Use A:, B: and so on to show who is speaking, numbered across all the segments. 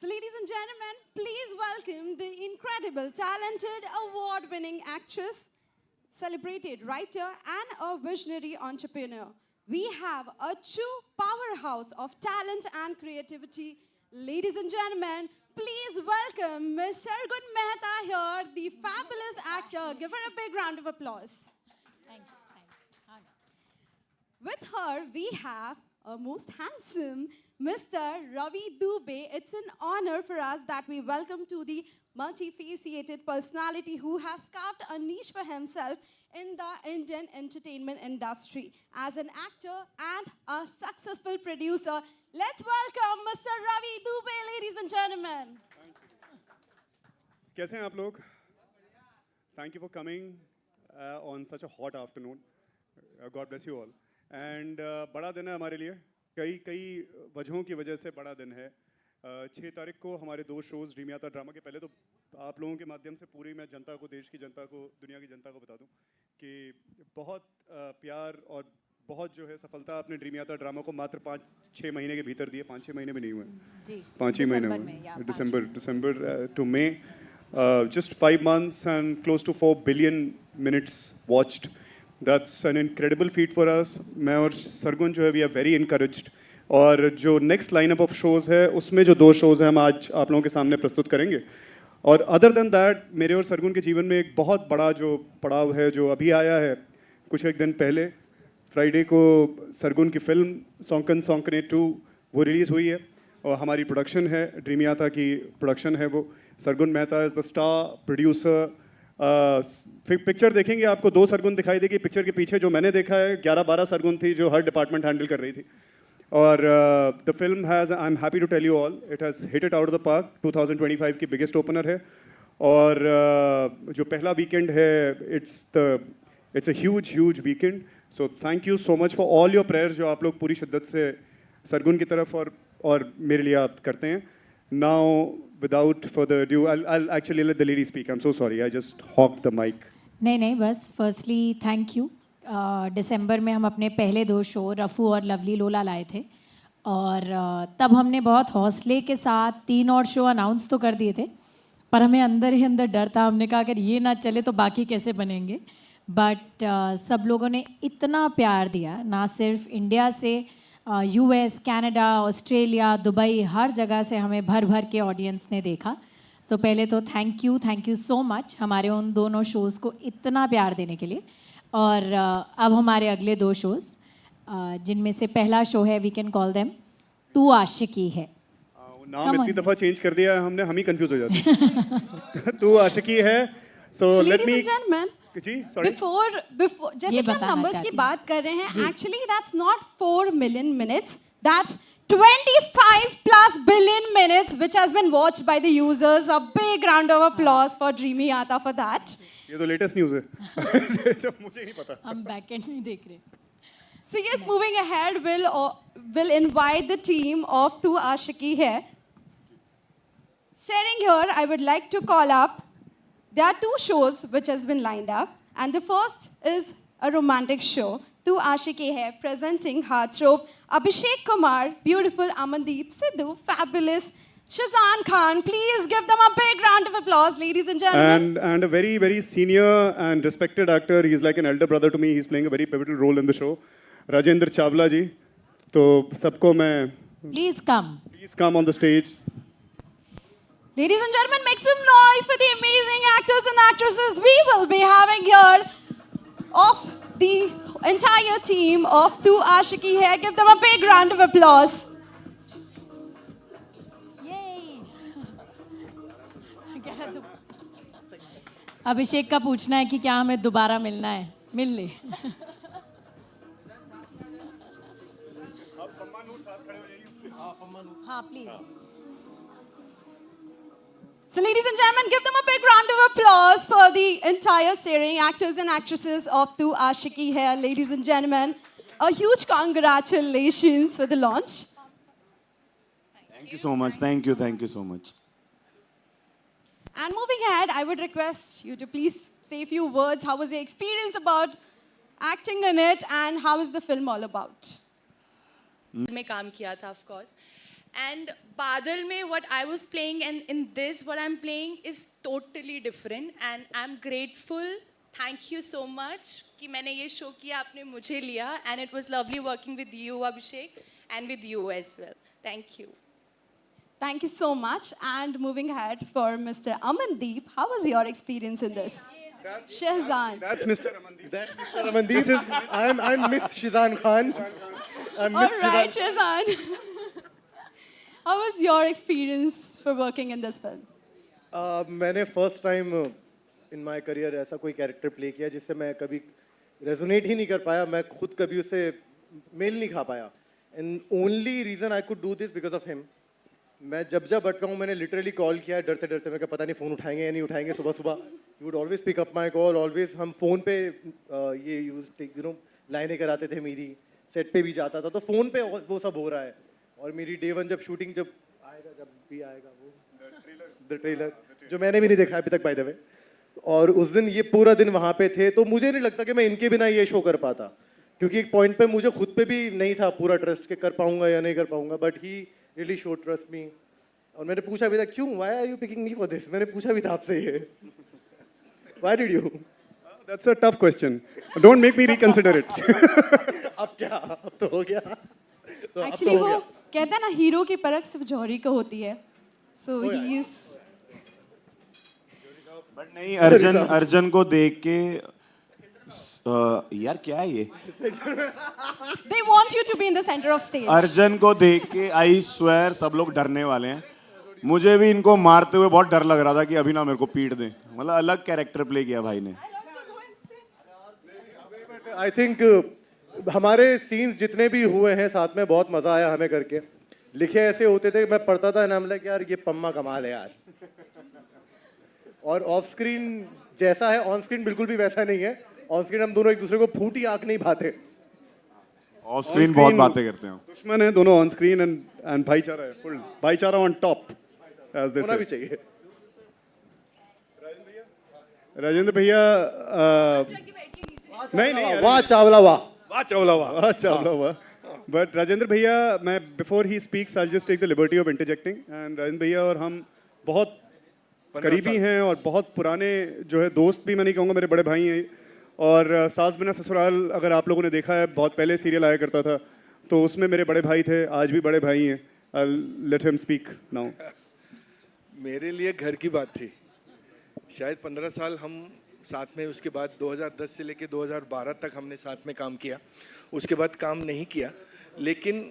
A: So, ladies and gentlemen, please welcome the incredible, talented, award-winning actress, celebrated writer, and a visionary entrepreneur. We have a true powerhouse of talent and creativity. Ladies and gentlemen, please welcome Ms. Sargun Mehta here, the fabulous actor. Give her a big round of applause.
B: Thank you. Thank you.
A: With her, we have a most handsome Mr. Ravi Dubey. It's an honor for us that we welcome to the multifaceted personality who has carved a niche for himself in the Indian entertainment industry. As an actor and a successful producer, let's welcome Mr. Ravi Dubey, ladies and gentlemen.
C: कैसे हैं आप लोग? Thank you for coming on such a hot afternoon. God bless you all. And बड़ा दिन है हमारे लिए. कई वजहों की वजह से बड़ा दिन है. 6 तारीख को हमारे 2 शोज़ ड्रीम यात्रा ड्रामा के पहले तो आप लोगों के माध्यम से पूरी मैं जनता को, देश की जनता को, दुनिया की जनता को बता दूं कि बहुत प्यार और बहुत जो है सफलता अपने ड्रीम यात्रा ड्रामा को मात्र 5-6 महीने के भीतर दिए. 5-6 महीने भी नहीं हुए
B: जी
C: 5 ही महीने हुए. दिसंबर to May, just 5 months and close to 4 billion minutes watched. That's an incredible feat for us. मैं और सरगुन जो है we are very encouraged. और जो नेक्स्ट लाइनअप ऑफ शोज़ है उसमें जो 2 शोज़ हैं हम आज आप लोगों के सामने प्रस्तुत करेंगे। और अदर देन दैट मेरे और सरगुन के जीवन में एक बहुत बड़ा जो पड़ाव है जो अभी आया है कुछ एक दिन पहले, फ्राइडे को सरगुन की फिल्म सौंकन सौंकने 2 वो रिलीज़ हुई है और हमारी प्रोडक्शन है, ड्रीम याता की प्रोडक्शन है वो। Sargun Mehta is the star producer. Picture देखेंगे आपको 2 सरगुन दिखाई देगी। पिक्चर के पीछे जो मैंने देखा है 11-12 सरगुन थी जो हर डिपार्टमेंट हैंडल कर रही थी। और the film has, I am happy to tell you all, it has hit it out of the park. 2025 की बिगेस्ट ओपनर है और जो पहला वीकेंड है it's a huge weekend. So thank you so much for all your prayers जो आप लोग पूरी शिद्दत से सरगुन की तरफ और मेरे लिए आप करते हैं। Now without further ado, I'll actually let the lady speak. I'm so sorry, I just hogged the mic.
B: नहीं बस फर्स्टली थैंक यू। दिसंबर में हम अपने पहले 2 शो रफ़ू और लवली लोला लाए थे और तब हमने बहुत हौसले के साथ 3 और शो अनाउंस तो कर दिए थे, पर हमें अंदर ही अंदर डर था। हमने कहा अगर ये ना चले तो बाकी कैसे बनेंगे। बट सब लोगों ने इतना प्यार दिया, ना सिर्फ इंडिया से, यूएस, कनाडा, ऑस्ट्रेलिया, दुबई, हर जगह से हमें भर भर के ऑडियंस ने देखा। सो पहले तो थैंक यू सो मच हमारे उन दोनों शोज़ को इतना प्यार देने के लिए। और अब हमारे अगले 2 शोज़ जिनमें से पहला शो है वी कैन कॉल देम तू आशिकी है।
C: नाम
B: Come
C: इतनी
B: on.
C: दफ़ा चेंज कर दिया है हमने, हम ही कंफ्यूज हो जाते हैं। तू आशिकी है। So
A: So,
C: let
A: ladies
C: me
A: and gentlemen,
C: जी सॉरी
A: before जैसे
B: ये
A: कि हम
B: बताना
A: नंबर्स की
B: चाहती हूँ।
A: बात कर रहे हैं, actually that's not 4 million minutes, that's 25+ billion minutes which has been watched by the users. A big round of applause for Dreamy Yata for that.
C: ये तो लेटेस्ट न्यूज़ है। तो मुझे नहीं पता।
B: हम बैक एंड नहीं देख रहे।
A: So yes, moving ahead, we'll invite the team of Tu Ashiki here. Starting here, I would like to call up, there are 2 shows which has been lined up, and the first is a romantic show, Tu Ashiki hai, presenting heartthrob Abhishek Kumar, beautiful Amandeep Sidhu, fabulous Shazan Khan. Please give them a big round of applause, ladies and gentlemen.
C: And a very senior and respected actor. He's like an elder brother to me. He's playing a very pivotal role in the show. Rajendra Chawla ji. तो सबको मैं
B: please come.
C: please come on the stage.
A: Ladies and gentlemen, make some noise for the amazing actors and actresses we will be having here of the entire team of Tu Ashiki hai. Give them a big round of applause.
B: अभिषेक का पूछना है कि क्या हमें दोबारा मिलना है, मिल ले। हाँ please.
A: So, ladies and gentlemen, give them a big round of applause for the entire starring actors and actresses of Tu Ashiki hai. Ladies and gentlemen, a huge congratulations for the launch.
D: Thank you so much. Thank you so much.
A: And moving ahead, I would request you to please say a few words. How was your experience about acting in it, and how is the film all about?
E: में काम किया था of course, and बादल में what I was playing and in this what I'm playing is totally different, and I'm grateful. Thank you so much कि मैंने ये show किया, आपने मुझे लिया, and it was lovely working with you Abhishek and with you as well. Thank you.
A: Thank you so much. And moving ahead for Mr. Amandeep, how was your experience in this? Shahzan.
C: That's Mr. Amandeep.
F: That Mr. Amandeep. This is I'm Miss Shizan Khan. I'm
A: All
F: Miss
A: right,
F: Shizan.
A: Shahzan. How was your experience for working in this film?
F: मैंने first time in my career ऐसा कोई character play किया जिससे मैं कभी resonate ही नहीं कर पाया, मैं खुद कभी उससे मेल नहीं खा पाया, and only reason I could do this because of him. मैं जब अटका हूँ मैंने लिटरली कॉल किया डरते डरते, मैं क्या पता नहीं फ़ोन उठाएंगे या नहीं उठाएंगे. सुबह सुबह you would always pick up my call, always. हम फ़ोन पे ये यूज लाइनें कराते थे मेरी, सेट पे भी जाता था तो फ़ोन पे वो सब हो रहा है. और मेरी डे 1 जब शूटिंग जब भी आएगा वो द ट्रेलर जो मैंने भी नहीं देखा अभी तक बाय द वे, और उस दिन ये पूरा दिन वहाँ पे थे, तो मुझे नहीं लगता कि मैं इनके बिना ये शो कर पाता, क्योंकि एक पॉइंट पे मुझे खुद पे भी नहीं था पूरा ट्रस्ट कि कर पाऊंगा या नहीं कर पाऊंगा. But he really show trust me. और मैंने पूछा भी था क्यों, why are you picking me for this, मैंने पूछा भी था आपसे ये, why did you.
C: That's a tough question. Don't make me reconsider it.
F: अब क्या, अब तो हो गया. तो अब तो
A: एक्चुअली
F: हो
A: वो
F: गया।
A: कहते हैं ना हीरो की परख सिर्फ जौहरी को होती है. So he is.
D: बट नहीं, अर्जुन अर्जुन को देख के यार क्या है ये,
A: They want you to be in the center of stage.
D: Arjun को देख के आई स्वेयर सब लोग डरने वाले हैं. मुझे भी इनको मारते हुए बहुत डर लग रहा था कि अभी ना मेरे को पीट दें. मतलब अलग कैरेक्टर प्ले किया भाई ने.
F: आई थिंक हमारे सीन्स जितने भी हुए हैं साथ में बहुत मजा आया हमें करके. लिखे ऐसे होते थे, मैं पढ़ता था नाम लाइक यार ये पम्मा कमाल है यार. और ऑफ स्क्रीन जैसा है ऑन स्क्रीन बिल्कुल भी वैसा नहीं है. ऑन स्क्रीन हम दोनों एक दूसरे को फूटी आंख नहीं भाते.
D: ऑफ स्क्रीन बहुत बातें करते हैं.
C: दुश्मन है दोनों ऑन स्क्रीन एंड भाईचारा है, फुल भाईचारा ऑन टॉप एज दे
F: होना भी
C: से.
F: चाहिए.
C: राजेंद्र भैया नहीं नहीं अरे,
F: वाह चावला वाह.
G: वाह चावला वाह.
C: अच्छा हुआ. बट राजेंद्र भैया, मैं बिफोर ही speaks I just take the liberty of interjecting. And Rajendra भैया और हम बहुत
G: 15
C: करीबी
G: साल.
C: हैं और बहुत पुराने जो है दोस्त भी मैं नहीं कहूँगा, मेरे बड़े भाई हैं. और सास बिना ससुराल अगर आप लोगों ने देखा है, बहुत पहले सीरियल आया करता था, तो उसमें मेरे बड़े भाई थे, आज भी बड़े भाई हैं. I let him speak now.
G: मेरे लिए घर की बात थी. शायद 15 साल हम साथ में, उसके बाद 2010 से लेके 2012 तक हमने साथ में काम किया. उसके बाद काम नहीं किया, लेकिन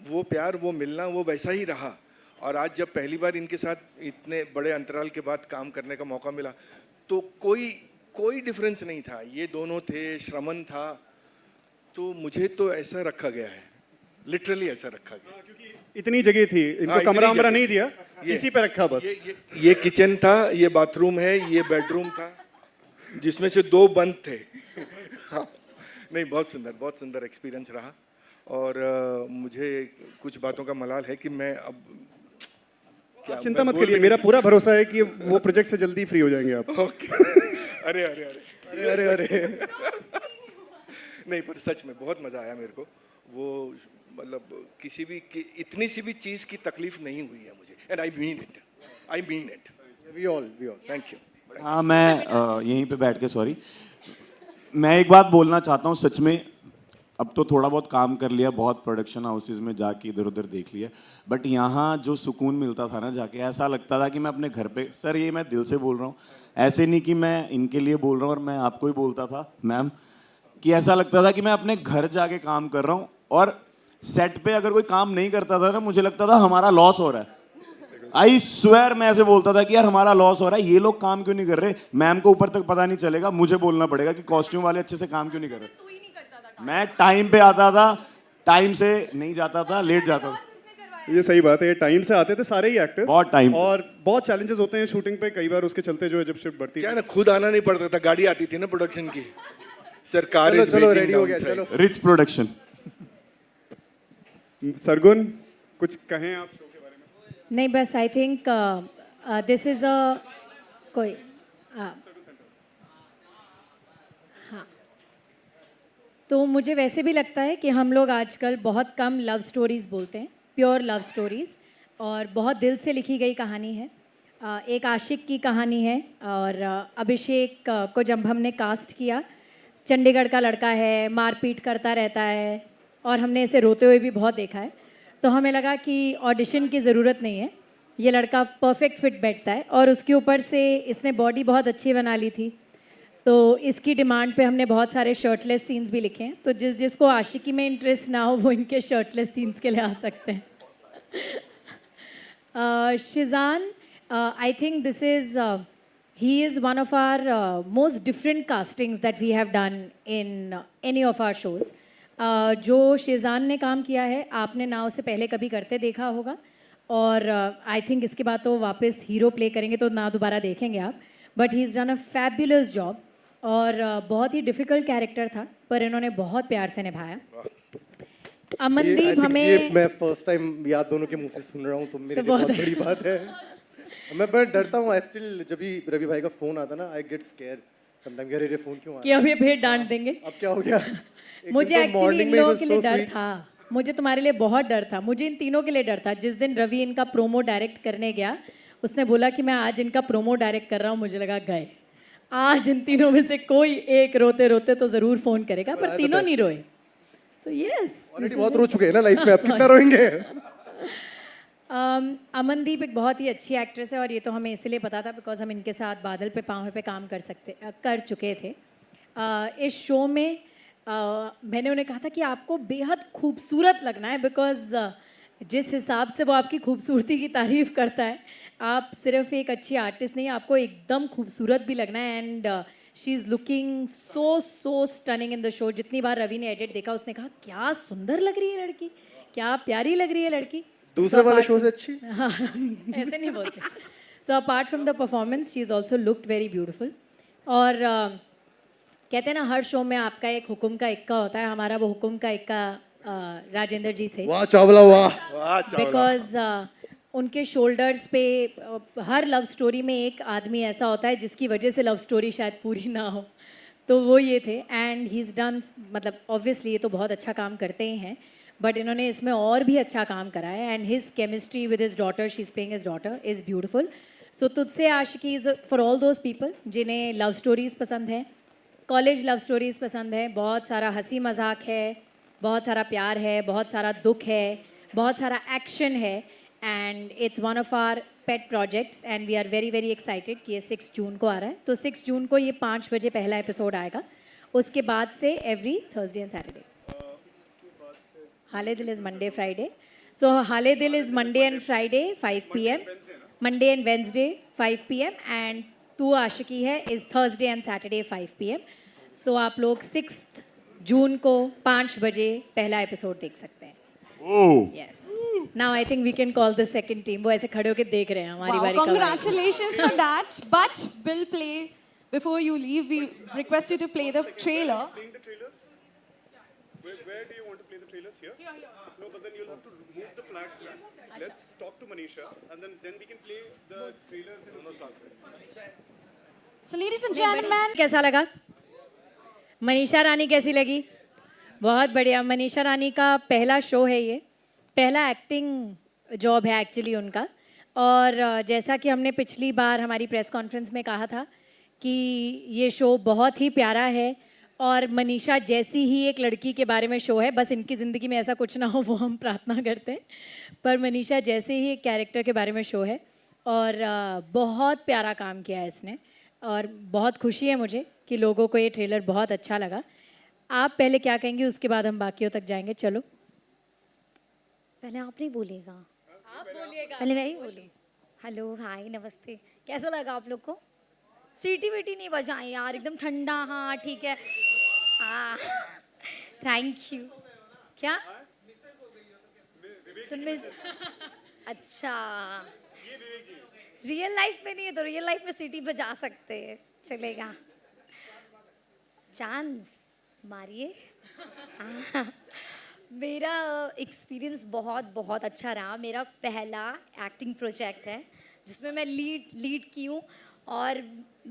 G: वो प्यार, वो मिलना, वो वैसा ही रहा. और आज जब पहली बार इनके साथ इतने बड़े अंतराल के बाद काम करने का मौका मिला, तो कोई डिफरेंस नहीं था. ये दोनों थे, श्रमन था. तो मुझे तो ऐसा रखा गया है, लिटरली ऐसा रखा गया.
C: इतनी जगह थी, इनको
G: हाँ,
C: कमरा
G: इतनी
C: वमरा
G: जगह.
C: नहीं दिया, इसी पे रखा बस.
G: ये किचन था, ये बाथरूम है, ये बेडरूम था, जिसमें से 2 बंद थे. हाँ, नहीं, बहुत सुंदर एक्सपीरियंस रहा. और मुझे कुछ बातों का मलाल है कि मैं अब क्या,
C: चिंता
G: मैं
C: मत
G: बोल
C: करिए,
G: भी
C: मेरा
G: नहीं
C: पूरा भरोसा है कि वो प्रोजेक्ट से जल्दी फ्री हो जाएंगे आप.
G: सकता. ओके. अरे अरे अरे
F: अरे अरे अरे.
G: नहीं, पर सच में बहुत मजा आया मेरे को. वो मतलब इतनी सी भी चीज की तकलीफ नहीं हुई है मुझे. And I mean it.
F: We all
G: thank you.
D: हाँ, मैं यहीं पे बैठ के, सॉरी, मैं एक बात बोलना चाहता हूँ. सच में अब तो थोड़ा बहुत काम कर लिया, बहुत प्रोडक्शन हाउसेज में जाके इधर उधर देख लिया, बट यहाँ जो सुकून मिलता था ना जाके, ऐसा लगता था कि मैं अपने घर पे, सर ये मैं दिल से बोल रहा हूँ, ऐसे नहीं कि मैं इनके लिए बोल रहा हूँ और मैं आपको ही बोलता था मैम, कि ऐसा लगता था कि मैं अपने घर जाके काम कर रहा हूँ. और सेट पे अगर कोई काम नहीं करता था ना, मुझे लगता था हमारा लॉस हो रहा है. आई स्वेयर मैं ऐसे बोलता था कि यार हमारा लॉस हो रहा है, ये लोग काम क्यों नहीं कर रहे. मैम को ऊपर तक पता नहीं चलेगा, मुझे बोलना पड़ेगा कि कॉस्ट्यूम वाले अच्छे से काम क्यों नहीं कर रहे. मैं टाइम पे आता था, टाइम से नहीं जाता था, लेट जाता था.
C: ये सही बात है, ये टाइम से आते थे सारे ही एक्टर्स.
D: बहुत time पे.
C: और बहुत चैलेंजेस होते हैं शूटिंग पे कई बार, उसके चलते जो है जब शिफ्ट बढ़ती
G: क्या
C: है.
G: ना, खुद आना नहीं पड़ता था, गाड़ी आती थी ना प्रोडक्शन की. सरकार
F: चलो
G: is
F: चलो
G: waiting
F: रेडी हो गया.
G: outside.
F: चलो
D: रिच प्रोडक्शन.
C: सरगुन, कुछ कहें आप शो के बारे में?
B: नहीं, बस आई थिंक दिस इज़ अ कोई हाँ. तो मुझे वैसे भी लगता है कि हम लोग आजकल बहुत कम लव स्टोरीज़ बोलते हैं, प्योर लव स्टोरीज़, और बहुत दिल से लिखी गई कहानी है. एक आशिक की कहानी है. और अभिषेक को जब हमने कास्ट किया, चंडीगढ़ का लड़का है, मारपीट करता रहता है, और हमने इसे रोते हुए भी बहुत देखा है. तो हमें लगा कि ऑडिशन की ज़रूरत नहीं है, ये लड़का परफेक्ट फिट बैठता है. और उसके ऊपर से इसने बॉडी बहुत अच्छी बना ली थी, तो इसकी डिमांड पे हमने बहुत सारे शर्टलेस सीन्स भी लिखे हैं. तो जिसको आशिकी में इंटरेस्ट ना हो वो इनके शर्टलेस सीन्स के लिए आ सकते हैं. Shezan, I think this is he is one of our most different castings that we have done in any of our shows. जो शिजान ने काम किया है, आपने ना उसे पहले कभी करते देखा होगा, और आई थिंक इसके बाद तो वापस हीरो प्ले करेंगे तो ना दोबारा देखेंगे आप. But he is done a fabulous job. और बहुत ही डिफ़िकल्ट कैरेक्टर था, पर इन्होंने बहुत प्यार से निभाया. अमनदीप हमें,
F: ये मैं फर्स्ट टाइम याद दोनों के मुंह से सुन रहा हूँ, तो मेरे लिए
B: बहुत
F: बहुत बड़ी बात है. मैं डरता हूँ. आई स्टिल, जब भी रवि भाई का फोन आता ना, आई गेट स्केयर समटाइम. अरे फोन क्यों आ
B: कि अब ये फिर डांट देंगे.
F: अब क्या हो गया.
B: मुझे एक्चुअली इन लोगों के लिए डर था. मुझे तुम्हारे लिए बहुत डर था. मुझे इन तीनों के लिए डर था. जिस दिन रवि इनका प्रोमो डायरेक्ट करने गया, उसने बोला कि मैं आज इनका प्रोमो डायरेक्ट कर रहा हूँ. मुझे लगा गए, आज इन तीनों में से कोई एक रोते रोते तो ज़रूर फ़ोन करेगा, पर तीनों नहीं रोए.
H: So yes.
F: ऑलरेडी बहुत रो चुके हैं ना लाइफ में, अब कितना रोएंगे?
B: अमनदीप एक बहुत ही अच्छी एक्ट्रेस है और ये तो हमें इसलिए पता था बिकॉज हम इनके साथ बादल पे पाँव पे काम कर चुके थे। इस शो में मैंने उन्हें कहा था कि आपको बेहद खूबसूरत लगना है बिकॉज जिस हिसाब से वो आपकी खूबसूरती की तारीफ करता है, आप सिर्फ एक अच्छी आर्टिस्ट नहीं, आपको एकदम खूबसूरत भी लगना है। And she is looking so stunning in the show. जितनी बार रवि ने एडिट देखा उसने कहा क्या सुंदर लग रही है लड़की, क्या प्यारी लग रही है लड़की।
F: दूसरे वाले शो से अच्छी?
B: हाँ, ऐसे नहीं बोलते। So apart from the performance she is also looked very beautiful. और कहते हैं ना हर शो में आपका एक हुक्म का इक्का होता है, हमारा वो हुक्म का इक्का राजेंद्र जी थे।
F: वाह चावला वाह।
G: वाह चावला।
B: बिकॉज उनके शोल्डर्स पे हर लव स्टोरी में एक आदमी ऐसा होता है जिसकी वजह से लव स्टोरी शायद पूरी ना हो, तो वो ये थे। एंड ही इज़ डन, मतलब ऑब्वियसली ये तो बहुत अच्छा काम करते ही हैं, बट इन्होंने इसमें और भी अच्छा काम करा है। And his chemistry with his daughter, she is playing his daughter, is beautiful. So Tujhse Aashiqui is for all those people जिन्हें लव स्टोरीज़ पसंद है, कॉलेज लव स्टोरीज़ पसंद है, बहुत सारा हंसी मजाक है, बहुत सारा प्यार है, बहुत सारा दुख है, बहुत सारा एक्शन है। And it's one of our pet projects and we are very very excited कि ये 6 जून को आ रहा है। तो 6 जून को ये 5 बजे पहला एपिसोड आएगा, उसके बाद से एवरी थर्सडे एंड सैटरडे। हाले दिल इज़ मंडे फ्राइडे, सो हाले दिल is Monday and Friday 5 PM, Monday and Wednesday 5 PM, and तू आशिकी है is Thursday and Saturday 5 PM। सो आप लोग 6 जून को 5 बजे पहला एपिसोड देख सकते हैं। Yes, now I think we can call the second team. वो ऐसे खड़े होकर देख रहे हैं हमारी
A: Wow,
B: बारी कब आएगी।
A: congratulations for that. But we'll play, before you leave, we request you to play the trailer.
C: Playing the trailers? Where do you want to play the trailers? Here? No, but then you'll have to move the flags back. Let's talk to Manisha and then we can play the trailers in the साथ में.
A: So, ladies and gentlemen,
B: कैसा लगा? मनीषा रानी कैसी लगी? बहुत बढ़िया। मनीषा रानी का पहला शो है ये, पहला एक्टिंग जॉब है एक्चुअली उनका। और जैसा कि हमने पिछली बार हमारी प्रेस कॉन्फ्रेंस में कहा था कि ये शो बहुत ही प्यारा है और मनीषा जैसी ही एक लड़की के बारे में शो है, बस इनकी ज़िंदगी में ऐसा कुछ ना हो वो हम प्रार्थना करते हैं, पर मनीषा जैसे ही एक कैरेक्टर के बारे में शो है और बहुत प्यारा काम किया है इसने और बहुत खुशी है मुझे कि लोगों को ये ट्रेलर बहुत अच्छा लगा। आप पहले क्या कहेंगे, उसके बाद हम बाकियों तक जाएंगे। चलो
I: पहले आप नहीं बोलिएगा,
B: आप बोलिएगा।
I: पहले मैं ही बोली। हेलो हाय नमस्ते, कैसा लगा आप लोग को? सीटी वीटी नहीं बजाएं यार, एकदम ठंडा। हाँ ठीक है, हाँ थैंक यू। क्या तुम मिस? अच्छा रियल लाइफ में नहीं है तो रियल लाइफ में सीटी बजा सकते हैं, चलेगा। चांस मारिए। मेरा एक्सपीरियंस बहुत बहुत अच्छा रहा। मेरा पहला एक्टिंग प्रोजेक्ट है जिसमें मैं लीड की हूँ और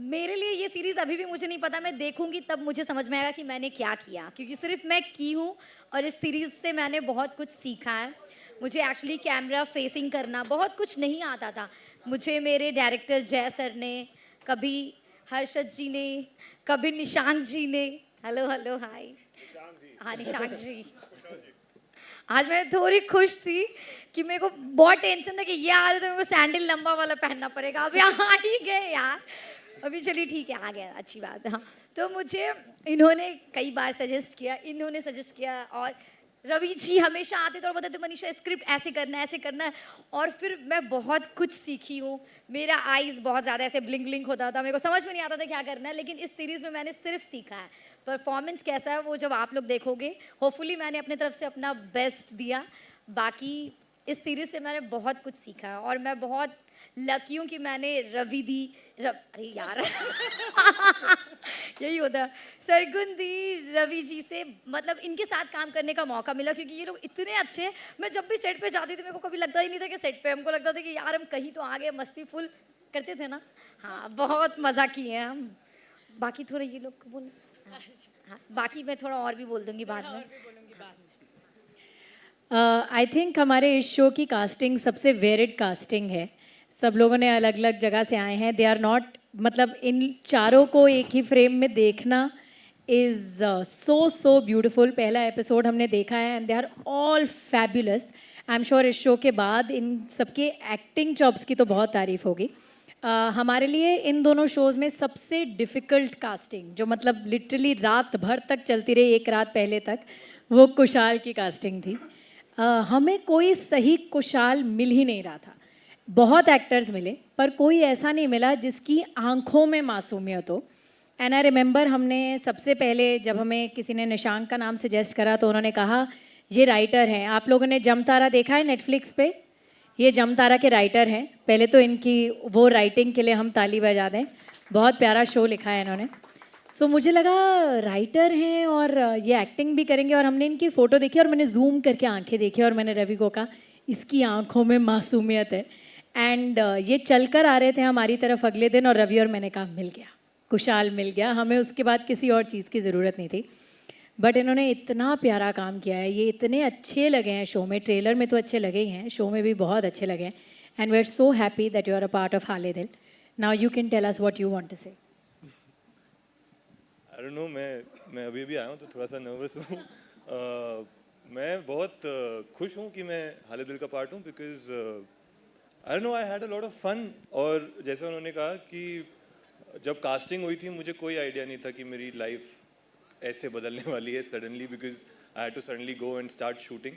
I: मेरे लिए ये सीरीज़ अभी भी मुझे नहीं पता, मैं देखूँगी तब मुझे समझ में आएगा कि मैंने क्या किया, क्योंकि सिर्फ मैं की हूँ और इस सीरीज़ से मैंने बहुत कुछ सीखा है। मुझे एक्चुअली कैमरा फेसिंग करना बहुत कुछ नहीं आता था। मुझे मेरे डायरेक्टर जय सर ने, कभी हर्षद जी ने, कभी निशांक जी ने, हेलो हेलो हाय, हाँ निशांक जी। आज मैं थोड़ी खुश थी कि मेरे को बहुत टेंशन था कि ये आ रहे तो मेरे को सैंडल लंबा वाला पहनना पड़ेगा। अभी आ ही गए यार, अभी चलिए ठीक है आ गया, अच्छी बात है। हाँ तो मुझे इन्होंने कई बार सजेस्ट किया और रवि जी हमेशा आते थे और बताते मनीषा स्क्रिप्ट ऐसे करना है और फिर मैं बहुत कुछ सीखी हूँ। मेरा आईज़ बहुत ज़्यादा ऐसे ब्लिंक होता था, मेरे को समझ में नहीं आता था क्या करना है, लेकिन इस सीरीज़ में मैंने सिर्फ सीखा है। परफॉर्मेंस कैसा है वो जब आप लोग देखोगे, होपफुली मैंने अपने तरफ से अपना बेस्ट दिया। बाकी इस सीरीज़ से मैंने बहुत कुछ सीखा है और मैं बहुत लकी हूँ कि मैंने अरे यार यही होता है, सरगुन दी, रवि जी से मतलब इनके साथ काम करने का मौका मिला, क्योंकि ये लोग इतने अच्छे हैं। मैं जब भी सेट पे जाती थी मेरे को कभी लगता ही नहीं था कि सेट पे, हमको लगता था कि यार हम कहीं तो आगे मस्ती फुल करते थे ना। हाँ बहुत मज़ा किए हैं हम। बाकी थोड़ा ये लोग को बोल, हाँ बाकी मैं थोड़ा और भी बोल दूँगी बाद में।
B: आई थिंक हमारे इस शो की कास्टिंग सबसे वेरिड कास्टिंग है। सब लोगों ने अलग अलग जगह से आए हैं। दे आर नॉट, मतलब इन चारों को एक ही फ्रेम में देखना is so beautiful. पहला एपिसोड हमने देखा है and they are all fabulous. I am sure इस शो के बाद इन सबके एक्टिंग जॉब्स की तो बहुत तारीफ होगी. हमारे लिए इन दोनों शोज़ में सबसे डिफ़िकल्ट कास्टिंग, जो मतलब लिटरली रात भर तक चलती रही, एक रात पहले तक, वो कुशाल की कास्टिंग थी. हमें कोई सही कुशाल मिल ही नहीं रहा था. बहुत एक्टर्स मिले पर कोई ऐसा नहीं मिला जिसकी आंखों में मासूमियत हो. एंड आई रिमेंबर हमने सबसे पहले जब हमें किसी ने निशांक का नाम सजेस्ट करा तो उन्होंने कहा ये राइटर हैं. आप लोगों ने जमतारा देखा है नेटफ्लिक्स पे? ये जमतारा के राइटर हैं. पहले तो इनकी वो राइटिंग के लिए हम ताली बजा दें. बहुत प्यारा शो लिखा है इन्होंने. सो मुझे लगा राइटर हैं और ये एक्टिंग भी करेंगे. और हमने इनकी फ़ोटो देखी और मैंने जूम करके आंखें देखी और मैंने रवि को कहा इसकी आंखों में मासूमियत है. एंड ये चलकर आ रहे थे हमारी तरफ अगले दिन और रवि और मैंने कहा मिल गया, कुशाल मिल गया. हमें उसके बाद किसी और चीज़ की ज़रूरत नहीं थी. बट इन्होंने इतना प्यारा काम किया है. ये इतने अच्छे लगे हैं शो में. ट्रेलर में तो अच्छे लगे ही हैं, शो में भी बहुत अच्छे लगे हैं. And we are so happy that you are a part of Haale Dil. Now you can tell us what you want to say.
H: I don't no, मैं अभी भी आया हूँ तो थोड़ा सा नर्वस हूँ. मैं बहुत खुश हूँ कि मैं हाले दिल का पार्ट हूँ, because I don't know, I had a lot of fun. और जैसे उन्होंने कहा कि जब कास्टिंग हुई थी मुझे कोई आइडिया नहीं था कि मेरी लाइफ ऐसे बदलने वाली है suddenly, because I had to suddenly go and start shooting.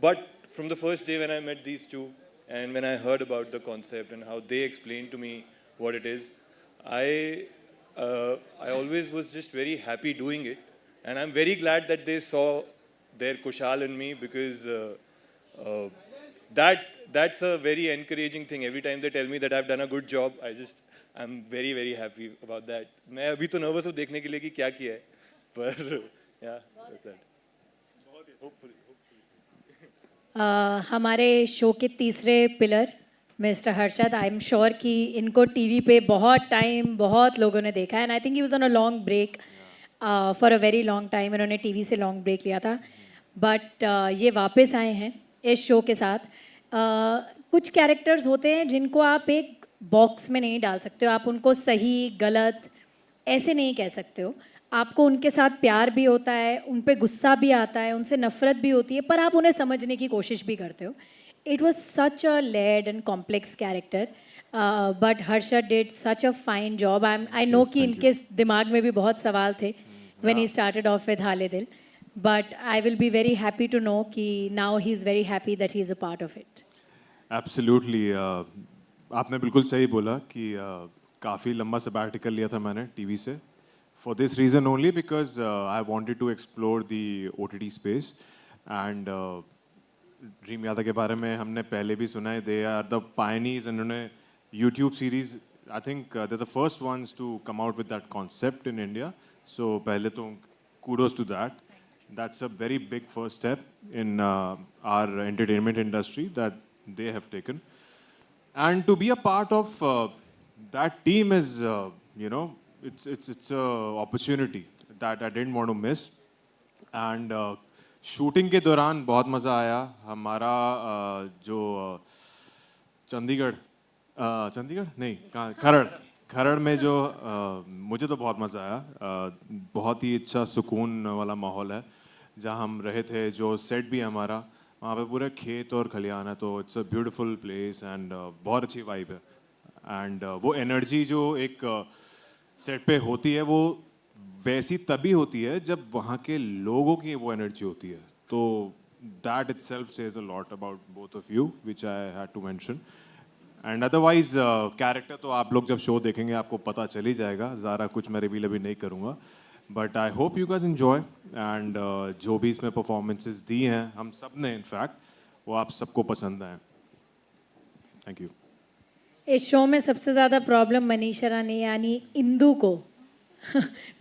H: But from the first day when I met these two and when I heard about the concept and how they explain to me what it is, I always was just very happy doing it, and I'm very glad that they saw their Kushal in me, because that's a very encouraging thing. Every time they tell me that I've done a good job, I'm very happy about that. मैं अभी तो nervous हूँ देखने के लिए कि क्या किया है, पर yeah, that's it.
B: हमारे शो के तीसरे pillar mister Harshad, I am sure कि इनको टीवी पे बहुत टाइम बहुत लोगों ने देखा है. And I think he was on a long break for a very long time. इन्होंने टीवी से लॉन्ग ब्रेक लिया था, बट ये वापस आए हैं इस शो के साथ. कुछ कैरेक्टर्स होते हैं जिनको आप एक बॉक्स में नहीं डाल सकते हो. आप उनको सही गलत ऐसे नहीं कह सकते हो. आपको उनके साथ प्यार भी होता है, उन पे गुस्सा भी आता है, उनसे नफ़रत भी होती है, पर आप उन्हें समझने की कोशिश भी करते हो. It was such a layered and complex character, but Harshad did such a fine job. I know कि इनके दिमाग में भी बहुत सवाल थे when he started off with हाले दिल, but I will be very happy to know कि now he is very happy that he is a part of it.
J: Absolutely. आपने बिल्कुल सही बोला कि काफ़ी लंबा सबैटिकल लिया था मैंने टीवी से, for this reason only, because I wanted to explore the OTT space. And dream Yadav के बारे में हमने पहले भी सुना है. They are the pioneers. इन्होंने YouTube series, I think they the first ones to come out with that concept in India. So पहले तो kudos to that. That's a very big first step in our entertainment industry that they have taken. And to be a part of that team is, you know, it's a opportunity that I didn't want to miss. And shooting के दौरान बहुत मज़ा आया. हमारा जो चंडीगढ़ नहीं कहाँ, खरड़ में जो मुझे तो बहुत मज़ा आया. बहुत ही अच्छा सुकून वाला माहौल है जहाँ हम रहे थे. जो सेट भी है हमारा, वहाँ पे पूरे खेत और खलियान है, तो it's a beautiful place and बहुत अच्छी वाइब है. एंड वो एनर्जी जो एक सेट पे होती है वो वैसी तभी होती है जब वहाँ के लोगों की वो एनर्जी होती है. तो that itself says a lot about both of you, which I had to mention. And otherwise character तो आप लोग जब शो देखेंगे आपको पता चल ही जाएगा. ज़्यादा कुछ मैं रिवील अभी नहीं करूँगा, but I hope you guys enjoy. And जो भी इसमें परफॉर्मेंसेस दी हैं हम सब ने, इनफैक्ट वो आप सबको पसंद आए. Thank you.
B: इस शो में सबसे ज़्यादा प्रॉब्लम मनीषा रानी यानी इंदू को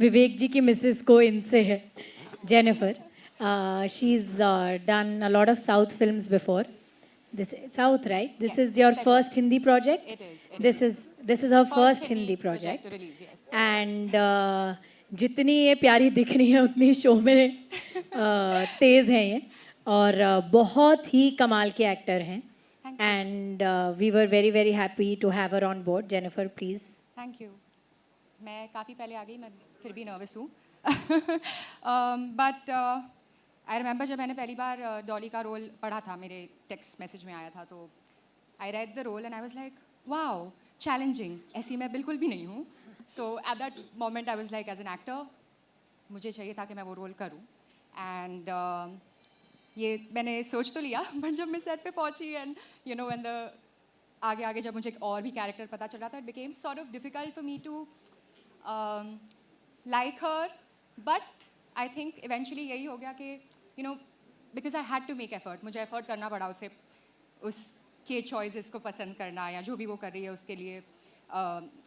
B: विवेक जी की मिसेस को इनसे है. Jennifer, she is done a lot of south films before. This is South, right? This is your first Hindi project?
K: It is.
B: This is her first Hindi project.
K: to release, yes.
B: And जितनी ये प्यारी दिख रही है उतनी show में तेज़ हैं ये, और बहुत ही कमाल के एक्टर हैं. And we were very happy to have her on board. Jennifer, please.
K: Thank you. मैं काफ़ी पहले आ गई. मैं फिर भी नर्वस हूँ बट आई रिमेंबर जब मैंने पहली बार डॉली का रोल पढ़ा था, मेरे टेक्स्ट मैसेज में आया था, तो I read the role and I was like wow challenging, ऐसी मैं बिल्कुल भी नहीं हूँ. So at that moment I was like as an actor मुझे चाहिए था कि मैं वो रोल करूँ. एंड ये मैंने सोच तो लिया बट जब मैं सेट पे पहुंची and you know when the आगे आगे जब मुझे एक और भी कैरेक्टर पता चल रहा था, it became sort of difficult for me to like her. But I think eventually यही हो गया कि you know because I had to make effort, मुझे एफर्ट करना पड़ा उसे, उसके चॉइसेस को पसंद करना या जो भी वो कर रही है उसके लिए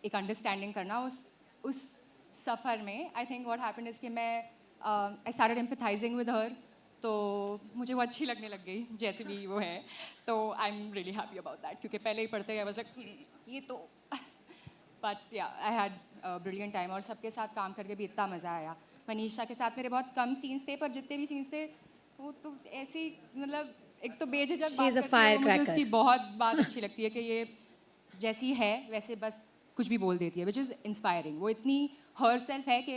K: एक अंडरस्टैंडिंग करना. उस सफ़र में I think what happened is कि मैं आई स्टार्टेड एम्पैथाइजिंग विद हर, तो मुझे वो अच्छी लगने लग गई जैसे भी वो है. तो I am really happy about that, क्योंकि पहले ही पढ़ते गए बस ये तो बट या आई हैड ब्रिलियंट टाइम और सबके साथ काम करके भी इतना मज़ा आया. मनीषा के साथ मेरे बहुत कम सीन्स थे, पर जितने भी सीन्स थे वो तो ऐसी मतलब एक तो बेझिझक बात करती है, मुझे उसकी बहुत बात अच्छी लगती है कि ये जैसी है वैसे बस कुछ भी बोल देती है, विच इज़ इंस्पायरिंग. वो इतनी हर सेल्फ है कि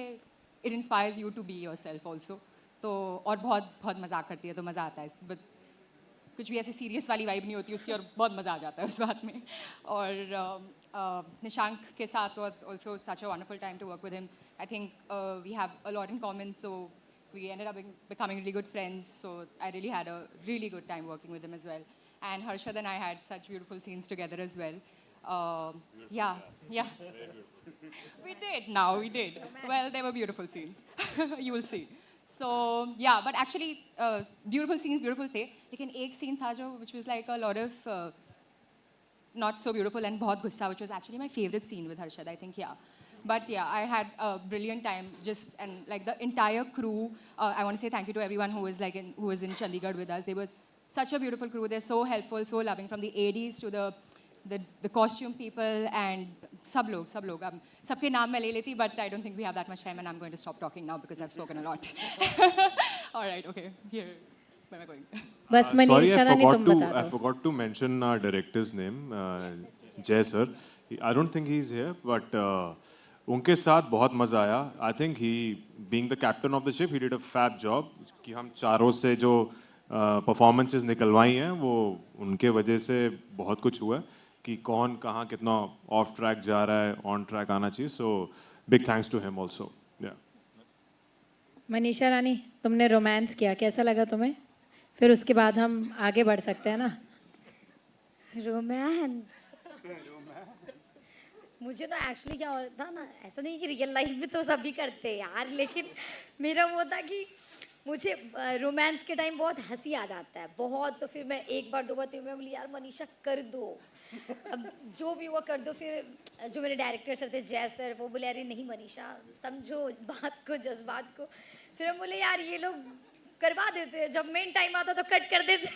K: it inspires you to be yourself also. तो और बहुत बहुत मजाक करती है तो मज़ा आता है, बट कुछ भी ऐसी सीरियस वाली वाइब नहीं होती उसकी और बहुत मज़ा आ जाता है उस बात में. और निशांक के साथ was also such a wonderful time to work with him. I think we have a lot in common, so we ended up becoming really good friends, so I really had a really good time working with him as well. And Harshad and I had such beautiful scenes together as well. Yeah. We did. Well, they were beautiful scenes. You will see. So yeah, but actually beautiful थे, लेकिन एक scene था जो which was like a lot of not so beautiful and बहुत गुस्सा, which was actually my favorite scene with Harshad, I think. But yeah, I had a brilliant time just, and like the entire crew, I want to say thank you to everyone who was in Chandigarh with us. They were such a beautiful crew. They're so helpful, so loving, from the ADs to the costume people and सब लोग सबके नाम मैं ले लेती, but I don't think we have that much time and I'm going to stop talking now because I've spoken a lot. All right, okay, here, where am I going?
B: बस
J: Sorry,
B: Manisha Rani तुम बता
J: I
B: दो.
J: forgot to mention our director's name, Jay sir. I don't think he's here, but उनके साथ बहुत मज़ा आया. I think he, being the captain of the ship, he did a fab job. कि हम चारों से जो परफॉर्मेंसेस निकलवाई हैं वो उनके वजह से बहुत कुछ हुआ है कि कौन कहाँ कितना ऑफ ट्रैक जा रहा है, ऑन ट्रैक आना चाहिए. So big thanks to him also.
B: Manisha Rani, तुमने रोमांस किया, कैसा लगा तुम्हें? फिर उसके बाद हम आगे बढ़ सकते हैं ना.
I: रोमांस मुझे ना एक्चुअली क्या होता ना, ऐसा नहीं कि रियल लाइफ में तो सभी करते हैं यार, लेकिन मेरा वो था कि मुझे रोमांस के टाइम बहुत हंसी आ जाता है बहुत. तो फिर मैं एक बार दो बार तीन बार बोली यार मनीषा कर दो, अब जो भी वो कर दो. फिर जो मेरे डायरेक्टर सर थे जय सर, वो बोले अरे नहीं मनीषा समझो बात को, जज्बात को. फिर हम बोले यार ये लोग करवा देते हैं, जब मेन टाइम आता तो कट कर देते.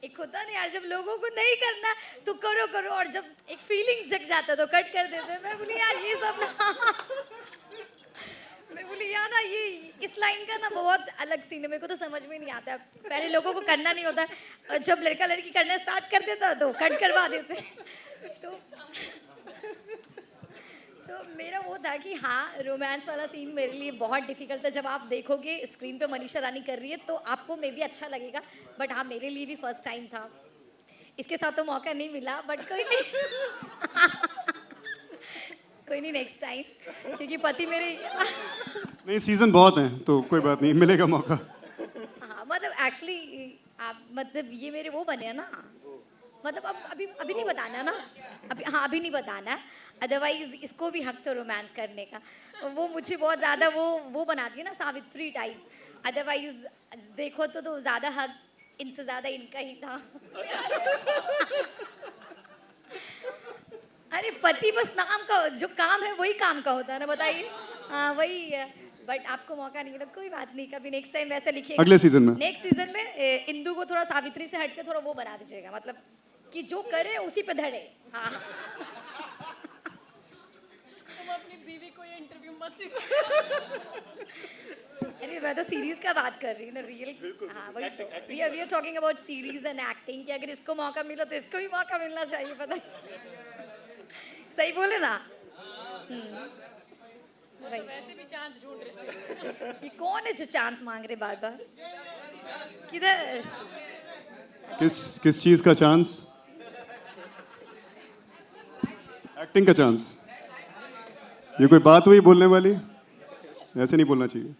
I: एक होता नहीं यार, जब लोगों को नहीं करना तो करो, और जब एक फीलिंग्स जग जाता तो कट कर देते. मैं बोली यार ये सब ना मैं बोली यार ना ये इस लाइन का ना बहुत अलग सीन है, मेरे को तो समझ में नहीं आता. पहले लोगों को करना नहीं होता, और जब लड़का लड़की करना स्टार्ट कर देता तो कट करवा देते. तो मेरा वो था कि हाँ रोमांस वाला सीन मेरे लिए बहुत डिफिकल्ट था. जब आप देखोगे स्क्रीन पे मनीषा रानी कर रही है तो आपको मे भी अच्छा लगेगा, बट हाँ मेरे लिए भी फर्स्ट टाइम था. इसके साथ तो मौका नहीं मिला, बट कोई नहीं नेक्स्ट टाइम, क्योंकि पति मेरे
C: नहीं, सीजन बहुत हैं तो कोई बात नहीं, मिलेगा मौका.
I: हाँ मतलब एक्चुअली आप मतलब ये मेरे वो बने हैं ना, मतलब अब अभी नहीं बताना ना, अभी नहीं बताना. अदरवाइज इसको भी हक तो रोमांस करने का. वो मुझे बहुत ज़्यादा वो बनाती है ना सावित्री टाइप. अदरवाइज देखो तो ज़्यादा हक इनसे ज़्यादा इनका ही था. अरे पति बस नाम का, जो काम है वही काम का होता है ना, बताइए. हाँ वही है, बट आपको मौका नहीं मिला, कोई बात नहीं, कभी नेक्स्ट टाइम वैसे लिखिएगा.
C: अगले सीजन में,
I: नेक्स्ट सीजन में इंदु को थोड़ा सावित्री से हट के थोड़ा वो बना दीजिएगा, मतलब कि जो करे उसी पे धड़े. हाँ
K: तुम अपनी बीवी को ये इंटरव्यू मत
I: अरे मैं तो सीरीज का बात कर रही हूँ ना, रियल. हाँ वही तो, we are talking about series and acting कि अगर इसको मौका मिला तो इसको भी मौका मिलना चाहिए. पता है सही बोले ना? वैसे भी चांस ढूंढ रहे। ये कौन है जो चांस मांग रहे बार बार? किधर?
C: किस चीज का चांस? एक्टिंग का चांस? ये कोई बात हुई बोलने वाली? ऐसे नहीं बोलना चाहिए।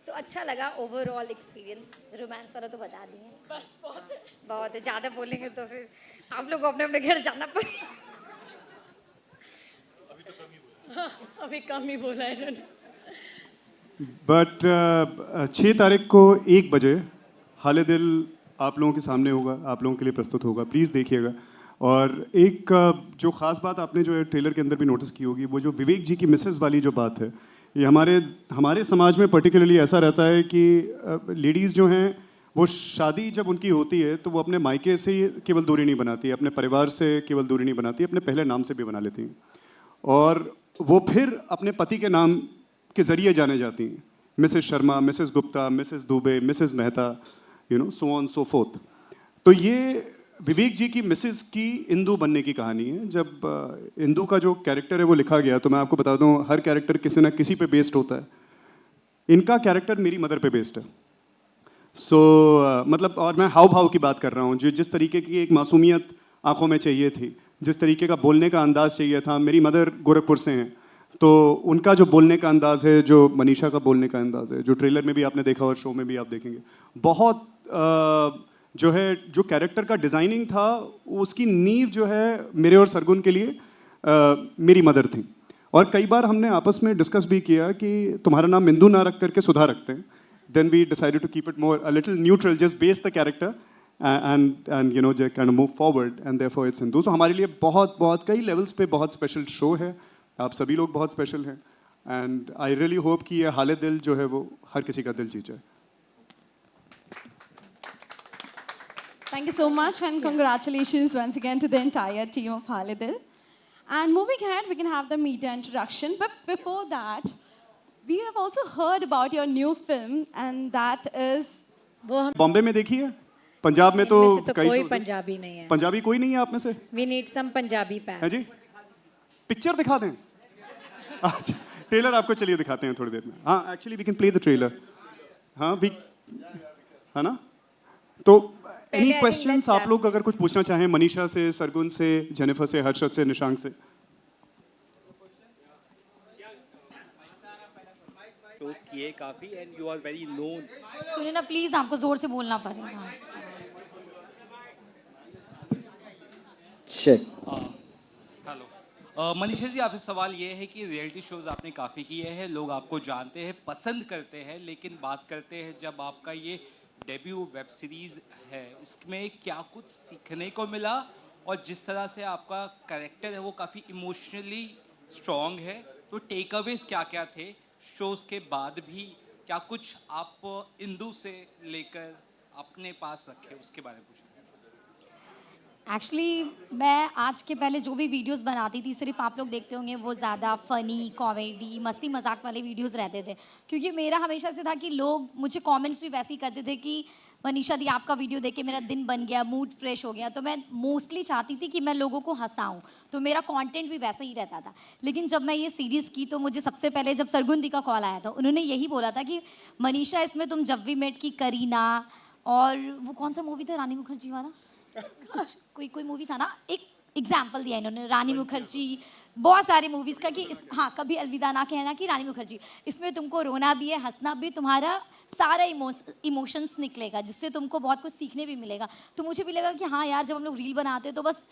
I: तो अच्छा लगा ओवरऑल एक्सपीरियंस। रोमांस वाला तो बता दिए, बस बहुत है। ज़्यादा बोलेंगे तो फिर आप लोग को अपने अपने घर जाना पड़ेगा। अभी कम ही बोला है इन्होंने।
C: बट 6 तारीख को 1 बजे हाले दिल आप लोगों के सामने होगा, आप लोगों के लिए प्रस्तुत होगा, प्लीज़ देखिएगा। और एक जो ख़ास बात आपने जो है ट्रेलर के अंदर भी नोटिस की होगी, वो जो विवेक जी की मिसेस वाली जो बात है, ये हमारे समाज में पर्टिकुलरली ऐसा रहता है कि लेडीज़ जो हैं वो शादी जब उनकी होती है तो वो अपने मायके से केवल दूरी नहीं बनाती, अपने परिवार से केवल दूरी नहीं बनाती, अपने पहले नाम से भी बना लेती हैं। और वो फिर अपने पति के नाम के ज़रिए जाने जाती हैं, Mrs Sharma, Mrs Gupta, Mrs Dubey, Mrs Mehta, so on so fourth. तो ये विवेक जी की मिसेस की इंदु बनने की कहानी है। जब इंदु का जो कैरेक्टर है वो लिखा गया, तो मैं आपको बता दूं, हर कैरेक्टर किसी ना किसी पे बेस्ड होता है। इनका कैरेक्टर मेरी मदर पे बेस्ड है। मतलब, और मैं हाव भाव की बात कर रहा हूँ, जो जिस तरीके की एक मासूमियत आंखों में चाहिए थी, जिस तरीके का बोलने का अंदाज़ चाहिए था। मेरी मदर गोरखपुर से हैं, तो उनका जो बोलने का अंदाज़ है, जो मनीषा का बोलने का अंदाज़ है, जो ट्रेलर में भी आपने देखा और शो में भी आप देखेंगे, बहुत जो है जो कैरेक्टर का डिज़ाइनिंग था, उसकी नींव जो है मेरे और सरगुन के लिए मेरी मदर थी। और कई बार हमने आपस में डिस्कस भी किया कि तुम्हारा नाम इंदु ना रख करके सुधा रखते हैं। Then we decided to keep it more a little neutral, just base the character and kind of move forward, and therefore it's Hindu. So हमारे लिए बहुत कई लेवल्स पे बहुत स्पेशल शो है। आप सभी लोग बहुत स्पेशल हैं, एंड आई रियली होप कि ये हाले दिल जो है वो हर किसी का दिल जीत जाए।
A: Thank you so much, and congratulations once again to the entire team of Halidil. And moving ahead, we can have the media introduction. But before that, we have also heard about your new film, and that is.
C: Bombay में देखी है? पंजाब में तो कई
B: कोई
C: shows हैं।
B: पंजाबी नहीं है।
C: पंजाबी कोई नहीं है आप में से?
B: वी नीड सम पंजाबी
C: है
B: पैक्स।
C: जी? पिक्चर दिखा दें? अच्छा, ट्रेलर आपको चलिए दिखाते हैं थोड़ी देर में। हाँ, actually we can play the trailer. हाँ, है ना? तो एनी क्वेश्चंस आप लोग अगर कुछ पूछना चाहें मनीषा से, सरगुन से, जेनिफर से, हर्षद से, निशांक से।
L: शोज किए काफी, and you are very known.
I: सुनिए ना प्लीज, आपको जोर से बोलना पड़ेगा।
L: चेक। हेलो मनीषा जी, आपसे सवाल ये है कि रियलिटी शोज आपने काफ़ी किए हैं, लोग आपको जानते हैं, पसंद करते हैं, लेकिन बात करते हैं जब आपका ये डेब्यू वेब सीरीज़ है, इसमें क्या कुछ सीखने को मिला? और जिस तरह से आपका कैरेक्टर है वो काफ़ी इमोशनली स्ट्रॉन्ग है, तो टेक अवेज क्या क्या थे शोज़ के बाद भी? क्या कुछ आप इंदु से लेकर अपने पास रखे, उसके बारे में पूछना।
I: एक्चुअली मैं आज के पहले जो भी वीडियोस बनाती थी, सिर्फ आप लोग देखते होंगे वो ज़्यादा फ़नी, कॉमेडी, मस्ती मजाक वाले वीडियोस रहते थे, क्योंकि मेरा हमेशा से था कि लोग मुझे कमेंट्स भी वैसे ही करते थे कि मनीषा दी आपका वीडियो देख के मेरा दिन बन गया, मूड फ्रेश हो गया। तो मैं मोस्टली चाहती थी कि मैं लोगों को हंसाऊं, तो मेरा कंटेंट भी वैसा ही रहता था। लेकिन जब मैं ये सीरीज़ की तो मुझे सबसे पहले जब सरगुन दी का कॉल आया था, उन्होंने यही बोला था कि मनीषा इसमें तुम जब वी मेट की करीना, और वो कौन सा मूवी था रानी मुखर्जी वाला, कुछ कोई मूवी था ना, एक एग्जाम्पल दिया इन्होंने, रानी मुखर्जी, बहुत सारी मूवीज़ का कि हाँ कभी अलविदा ना कहना कि रानी मुखर्जी, इसमें तुमको रोना भी है, हंसना भी, तुम्हारा सारा इमोशंस निकलेगा, जिससे तुमको बहुत कुछ सीखने भी मिलेगा। तो मुझे भी लगा कि हाँ यार, जब हम लोग रील बनाते हैं तो बस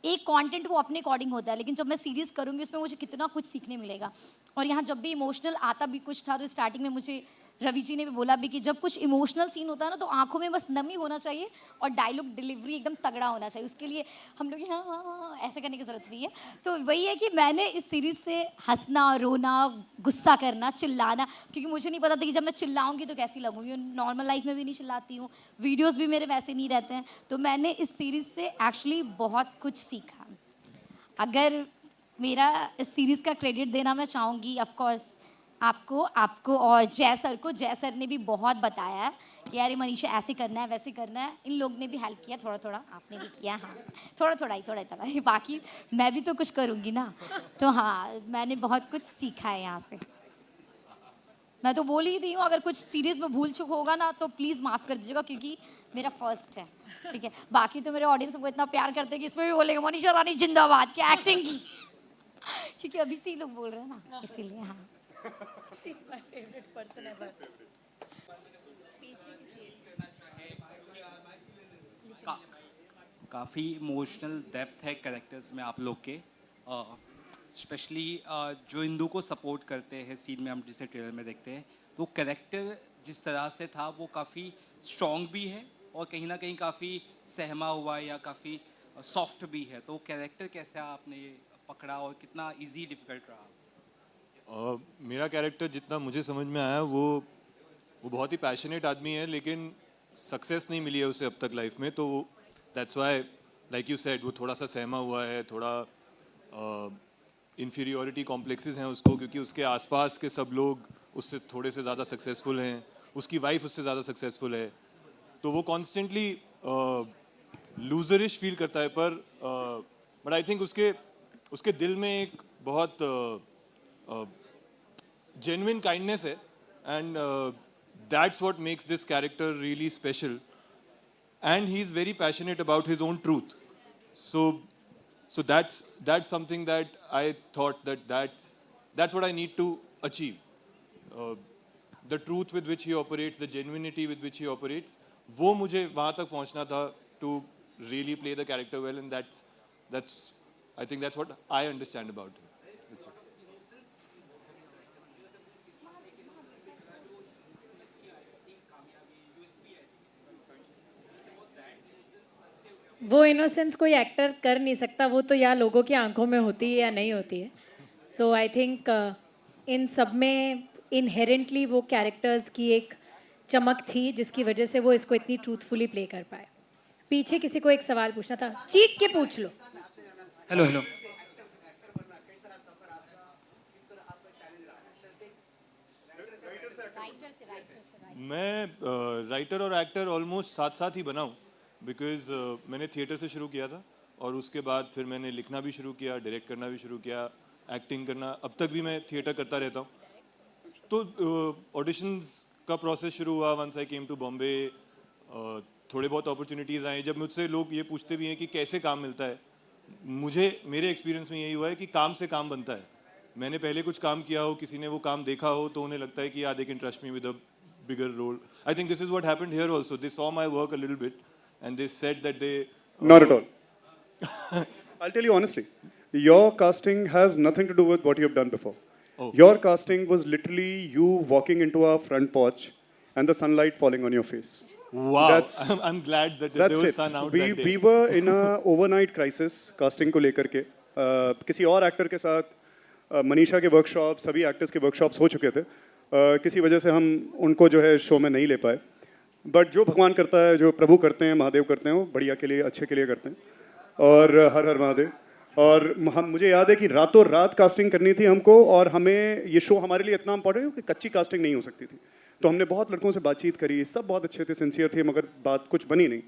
I: एक कंटेंट वो अपने अकॉर्डिंग होता है, लेकिन जब मैं सीरीज़ करूँगी उसमें मुझे कितना कुछ सीखने मिलेगा। और यहाँ जब भी इमोशनल आता भी कुछ था, तो स्टार्टिंग में मुझे रवि जी ने भी बोला भी कि जब कुछ इमोशनल सीन होता है ना, तो आंखों में बस नमी होना चाहिए और डायलॉग डिलीवरी एकदम तगड़ा होना चाहिए। उसके लिए हम लोग हाँ हाँ हाँ ऐसे करने की ज़रूरत नहीं है। तो वही है कि मैंने इस सीरीज़ से हंसना, रोना, गुस्सा करना, चिल्लाना, क्योंकि मुझे नहीं पता था कि जब मैं चिल्लाऊंगी तो कैसी लगूंगी। नॉर्मल लाइफ में भी नहीं चिल्लाती हूँ, वीडियोज़ भी मेरे वैसे नहीं रहते हैं। तो मैंने इस सीरीज़ से एक्चुअली बहुत कुछ सीखा। अगर मेरा इस सीरीज़ का क्रेडिट देना मैं चाहूँगी, ऑफकोर्स आपको आपको और जय सर को, जय सर ने भी बहुत बताया है कि यार ये मनीषा ऐसे करना है वैसे करना है। इन लोग ने भी हेल्प किया थोड़ा थोड़ा, आपने भी किया, हाँ थोड़ा ही, बाकी मैं भी तो कुछ करूँगी ना। तो हाँ, मैंने बहुत कुछ सीखा है यहाँ से। मैं तो बोल ही रही हूँ, अगर कुछ सीरीज में भूल चूक होगा ना तो प्लीज़ माफ़ कर दीजिएगा, क्योंकि मेरा फर्स्ट है, ठीक है। बाकी तो मेरे ऑडियंस को इतना प्यार करते हैं कि इसमें भी बोलेंगे मनीषा रानी जिंदाबाद, क्या एक्टिंग की। क्योंकि अभी से ही लोग बोल रहे हैं ना, इसीलिए। हाँ,
L: काफ़ी इमोशनल डेप्थ है कैरेक्टर्स में आप लोग के, स्पेशली जो इंदू को सपोर्ट करते हैं सीन में, हम जिसे ट्रेलर में देखते हैं, तो कैरेक्टर जिस तरह से था वो काफ़ी स्ट्रॉन्ग भी है और कहीं ना कहीं काफ़ी सहमा हुआ या काफ़ी सॉफ्ट भी है। तो कैरेक्टर कैसा आपने पकड़ा और कितना इजी डिफिकल्ट रहा?
H: मेरा कैरेक्टर जितना मुझे समझ में आया वो बहुत ही पैशनेट आदमी है, लेकिन सक्सेस नहीं मिली है उसे अब तक लाइफ में। तो that's why like you said वो थोड़ा सा सहमा हुआ है, थोड़ा इन्फीरियोरिटी कॉम्प्लेक्सेस हैं उसको, क्योंकि उसके आसपास के सब लोग उससे थोड़े से ज़्यादा सक्सेसफुल हैं, उसकी वाइफ उससे ज़्यादा सक्सेसफुल है, तो वो कॉन्स्टेंटली लूजरिश फील करता है। पर बट आई थिंक उसके दिल में एक बहुत genuine kindness है, and that's what makes this character really special, and he's very passionate about his own truth. So that's something that I thought that's what I need to achieve. The truth with which he operates, the genuinity with which he operates, वो मुझे वहाँ तक पहुँचना था to really play the character well, and that's I think that's what I understand about him. That's it.
B: वो innocence कोई actor कर नहीं सकता, वो तो या लोगों की आंखों में होती है या नहीं होती है। सो आई थिंक इन सब में इनहेरेंटली वो कैरेक्टर्स की एक चमक थी जिसकी वजह से वो इसको इतनी ट्रूथफुली प्ले कर पाए। पीछे किसी को एक सवाल पूछना था, चीख के पूछ लो।
L: Hello hello.
H: मैं राइटर और एक्टर ऑलमोस्ट साथ साथ ही बना हूँ, बिकॉज मैंने थिएटर से शुरू किया था और उसके बाद फिर मैंने लिखना भी शुरू किया, डायरेक्ट करना भी शुरू किया, एक्टिंग करना, अब तक भी मैं थिएटर करता रहता हूँ। तो ऑडिशंस का प्रोसेस शुरू हुआ once I came to Bombay, थोड़े बहुत अपॉर्चुनिटीज़ आए। जब मुझसे लोग ये पूछते भी हैं कि कैसे काम मिलता है, मेरे एक्सपीरियंस में यही हुआ है कि काम से काम बनता है। मैंने पहले कुछ काम किया हो, किसी ने वो काम देखा हो, तो उन्हें लगता है कि they can trust me with a bigger role. I think this is what happened here also. They saw my work a little bit and they said that they...
C: Not at all. I'll tell you honestly, your casting has nothing to do with what you have done before.
H: Oh.
C: Your casting was literally you walking into our front porch and the sunlight falling on your face.
H: Wow. I'm glad that there was
C: it.
H: sun out that day.
C: We were in a overnight crisis casting को लेकर के। किसी और actor के साथ मनीषा के workshop, सभी actors के वर्कशॉप्स हो चुके थे। किसी वजह से हम उनको जो है शो में नहीं ले पाए, बट जो भगवान करता है, जो प्रभु करते हैं, महादेव करते हैं, वो बढ़िया के लिए, अच्छे के लिए करते हैं। और हर हर महादेव। और मुझे याद है कि रातों रात कास्टिंग करनी थी हमको, और हमें ये शो हमारे लिए इतना इम्पोर्टेंट है कि कच्ची कास्टिंग नहीं हो सकती थी। तो हमने बहुत लड़कों से बातचीत करी, सब बहुत अच्छे थे, सिंसियर थे, मगर बात कुछ बनी नहीं।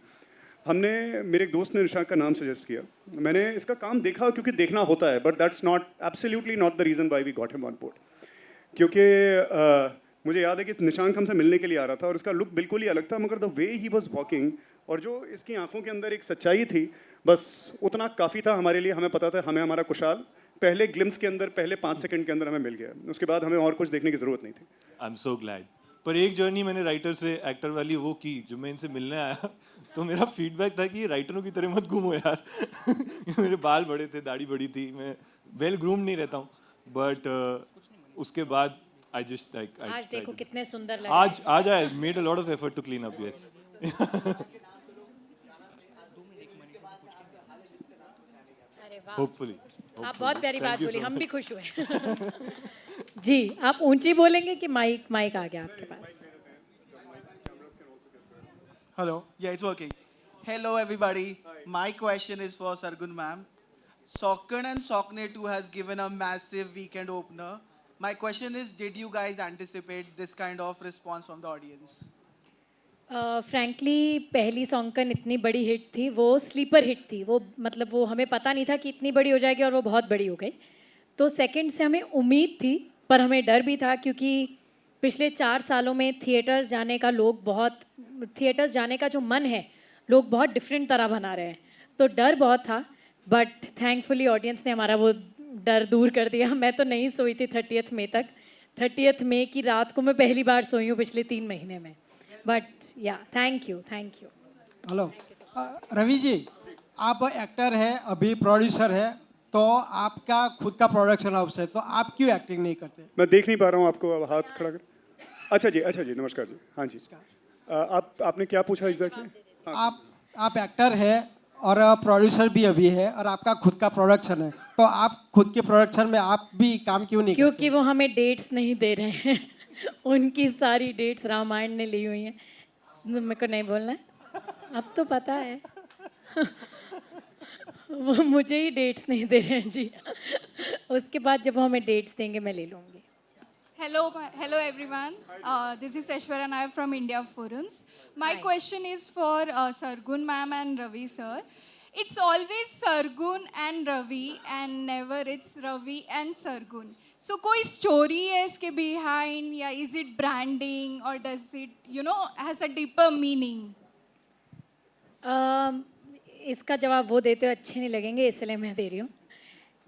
C: हमने, मेरे एक दोस्त ने निशांक का नाम सजेस्ट किया, मैंने इसका काम देखा क्योंकि देखना होता है, but that's not absolutely not the reason why we got him on board. क्योंकि मुझे याद है कि निशांक हमसे मिलने के लिए आ रहा था और इसका लुक बिल्कुल ही अलग था, मगर the way he was walking और जो इसकी आंखों के अंदर एक सच्चाई थी, बस उतना काफ़ी था हमारे लिए। हमें पता था, हमें हमारा कुशाल पहले ग्लिम्स के अंदर, पहले 5 सेकंड के अंदर हमें मिल गया। उसके बाद हमें और कुछ देखने की ज़रूरत नहीं थी।
H: I am so glad. पर एक जर्नी मैंने राइटर से एक्टर वाली वो की, जो मैं इनसे मिलने आया तो मेरा फीडबैक था कि ये राइटरों की तरह मत घूमो यार। मेरे बाल बड़े थे, दाढ़ी बड़ी थी, मैं वेल ग्रूम नहीं रहता हूँ, बट उसके बाद I just like
B: आज देखो कितने सुंदर लग
H: आज I made a lot of effort to clean up, yes. Hopefully.
B: आप बहुत प्यारी बात बोली, हम भी खुश हुए। जी, आप ऊंची बोलेंगे कि माइक आ गया आपके पास?
M: Hello, yeah, it's working. Hello, everybody. My question is for Sargun ma'am. Sokkan and Sokne 2 has given a massive weekend opener. My question is, did you guys anticipate this kind of response from the audience?
B: Frankly पहली song का इतनी बड़ी hit थी, वो sleeper hit थी, वो मतलब वो हमें पता नहीं था कि इतनी बड़ी हो जाएगी और वो बहुत बड़ी हो गई। तो सेकंड से हमें उम्मीद थी, पर हमें डर भी था क्योंकि पिछले 4 सालों में थिएटर्स जाने का जो मन है, लोग बहुत डिफरेंट तरह बना रहे हैं, तो डर बहुत था। बट थैंकफुली ऑडियंस ने हमारा वो डर दूर कर दिया। मैं तो नहीं सोई थी 30th मई तक। 30th मई की रात को मैं पहली बार सोई हूँ पिछले 3 महीने में। बट या thank you.
N: Hello Ravi ji, आप एक्टर हैं, अभी प्रोड्यूसर है, तो आपका खुद का प्रोडक्शन हाउस है, तो आप क्यों एक्टिंग नहीं करते?
C: मैं देख नहीं पा रहा हूँ आपको, अब हाथ खड़ा कर। अच्छा जी, नमस्कार जी। हाँ जी, आपने क्या पूछा एग्जैक्टली?
N: आप एक्टर है और प्रोड्यूसर भी अभी है और आपका खुद का प्रोडक्शन है, तो आप खुद के प्रोडक्शन में आप भी काम क्यों नहीं
B: क्योंकि वो हमें डेट्स नहीं दे रहे हैं। उनकी सारी डेट्स रामायण ने ली हुई हैं। मेरे को नहीं बोलना है, अब तो पता है। वो मुझे ही डेट्स नहीं दे रहे हैं जी। उसके बाद जब वो हमें डेट्स देंगे मैं ले लूँगी।
O: Hello everyone. This is Aishwarya Nair from India Forums. My question is for Sargun ma'am and Ravi sir. It's always Sargun and Ravi and never it's Ravi and Sargun. So कोई story है इसके behind या is it branding or does it has a deeper meaning?
B: इसका जवाब वो देते हुए अच्छे नहीं लगेंगे, इसलिए मैं दे रही हूँ।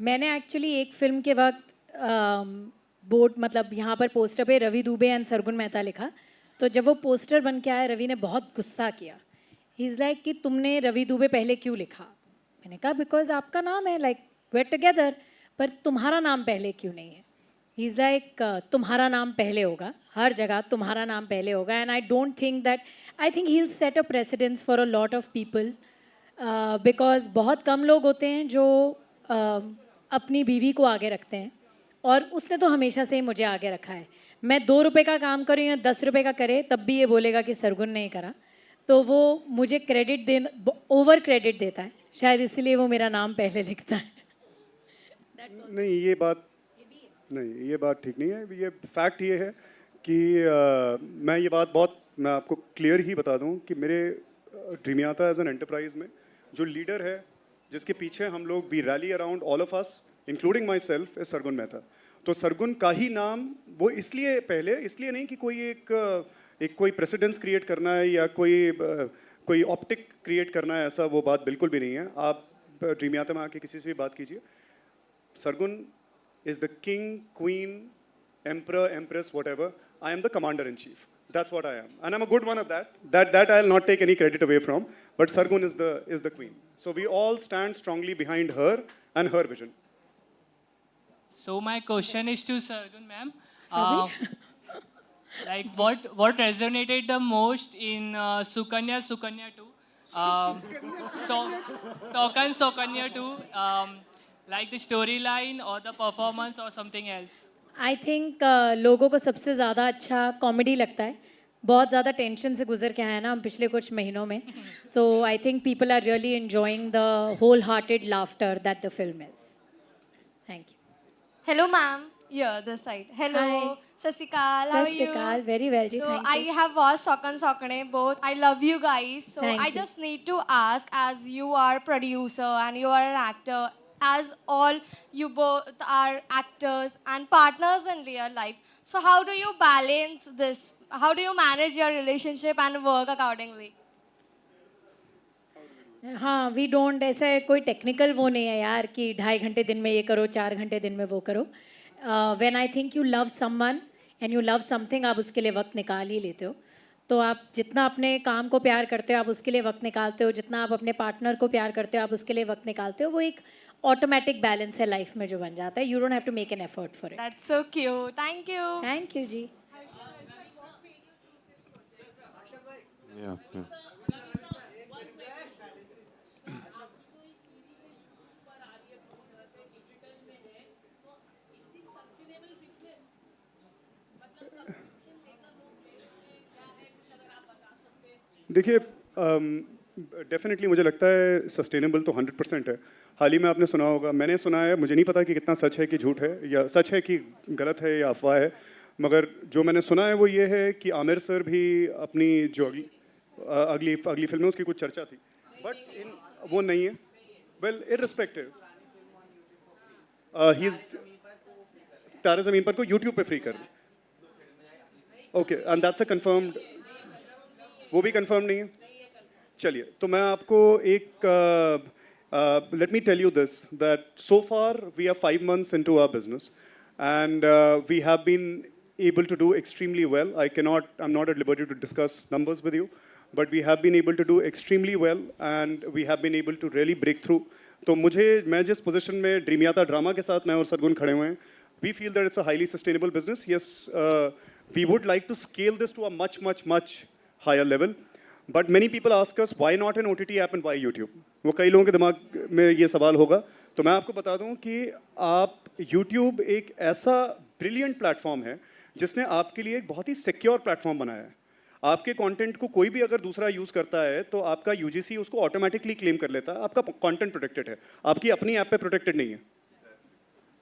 B: मैंने एक्चुअली एक फिल्म के वक्त बोर्ड मतलब यहाँ पर पोस्टर पे रवि दुबे एंड सरगुन मेहता लिखा, तो जब वो पोस्टर बन के आया रवि ने बहुत गुस्सा किया। ही इज़ लाइक कि तुमने रवि दुबे पहले क्यों लिखा? मैंने कहा बिकॉज आपका नाम है, लाइक वेर टुगेदर, पर तुम्हारा नाम पहले क्यों नहीं है? ही इज़ लाइक तुम्हारा नाम पहले होगा, हर जगह तुम्हारा नाम पहले होगा। And I don't think that, I think he will set a precedence for a lot of people, because बहुत कम लोग होते हैं जो अपनी बीवी को आगे रखते हैं, और उसने तो हमेशा से ही मुझे आगे रखा है। मैं 2 रुपए का काम करूँ या 10 रुपए का करे, तब भी ये बोलेगा कि सरगुन नहीं करा। तो वो मुझे ओवर क्रेडिट देता है, शायद इसलिए वो मेरा नाम पहले लिखता है।
C: नहीं, ये बात ठीक नहीं है। ये फैक्ट ये है कि मैं आपको क्लियर ही बता दूं कि मेरे ड्रीमियाता एज एन एंटरप्राइज में जो लीडर है, जिसके पीछे हम लोग we rally around all of us including myself, is Sargun Mehta. तो सरगुन का ही नाम वो इसलिए नहीं कि कोई प्रेसिडेंस क्रिएट करना है या कोई ऑप्टिक क्रिएट करना है, ऐसा वो बात बिल्कुल भी नहीं है। आप ड्रीमियाता में आके किसी से भी बात कीजिए, Sargun is the king, queen, emperor, empress, whatever. I am the commander in chief. That's what I am, and I'm a good one of that. That I'll not take any credit away from. But Sargun is the queen. So we all stand strongly behind her and her vision.
P: So my question is to Sargun ma'am. Like what resonated the most in Sukanya 2? Sukanya 2. Like the storyline or the performance or something else?
B: I think लोगों को सबसे ज़्यादा अच्छा comedy लगता है। बहुत ज़्यादा tension से गुजर के आए हैं ना हम पिछले कुछ महीनों में, so I think people are really enjoying the whole hearted laughter that the film is. Thank you.
Q: Hello, ma'am. Yeah, this side. Hello,
B: Hi.
Q: Sasikal. How are you?
B: Sasikal, very well.
Q: So
B: Thank
Q: I
B: you.
Q: have watched Sokan Sokane both. I love you guys. So
B: Thank
Q: I
B: you.
Q: just need to ask, as you are producer and you are an actor, as all you both are actors and partners in real life. So how do you balance this? How do you manage your relationship and work accordingly?
B: हाँ, we don't, ऐसा कोई technical वो नहीं है यार कि 2.5 घंटे दिन में ये करो, 4 घंटे दिन में वो करो। When I think you love someone and you love something, आप उसके लिए वक्त निकाल ही लेते हो। तो आप जितना अपने काम को प्यार करते हो आप उसके लिए वक्त निकालते हो, जितना आप अपने पार्टनर को प्यार करते हो आप उसके लिए वक्त निकालते हो। वो एक ऑटोमेटिक बैलेंस है लाइफ में जो बन जाता है। You don't have to make an effort for it.
Q: That's so cute. Thank you.
B: Thank you ji.
J: Yeah.
C: देखिए, डेफिनेटली मुझे लगता है सस्टेनेबल तो 100% है, हाल ही में आपने सुना होगा, मैंने सुना है, मुझे नहीं पता कि कितना सच है कि झूठ है, या सच है कि गलत है या अफवाह है, मगर जो मैंने सुना है वो ये है कि आमिर सर भी अपनी जो अगली फिल्म में उसकी कुछ चर्चा थी, बट वो नहीं है. वेल इररिस्पेक्टिव, ही इज तारे ज़मीन पर को यूट्यूब पे फ्री कर, okay, and that's a confirmed, वो भी कंफर्म नहीं है. चलिए, तो मैं आपको एक let me tell you this, that so far we are 5 months into our business, and we have been able to do extremely well. I'm not at liberty to discuss numbers with you, but we have been able to do extremely well, and we have been able to really break through. तो मैं जिस position में dream Yatra drama के साथ मैं और सरगुन खड़े हुए हैं, we feel that it's a highly sustainable business. Yes, we would like to scale this to a much higher level. But many people ask us, why not an OTT app and why YouTube? वो कई लोगों के दिमाग में ये सवाल होगा. तो मैं आपको बता दूं कि YouTube एक ऐसा ब्रिलियंट प्लेटफॉर्म है जिसने आपके लिए एक बहुत ही सिक्योर प्लेटफॉर्म बनाया है. आपके कंटेंट को कोई भी अगर दूसरा यूज़ करता है तो आपका UGC उसको ऑटोमेटिकली क्लेम कर लेता है. आपका कंटेंट प्रोटेक्टेड है, आपकी अपनी ऐप पे प्रोटेक्टेड नहीं है.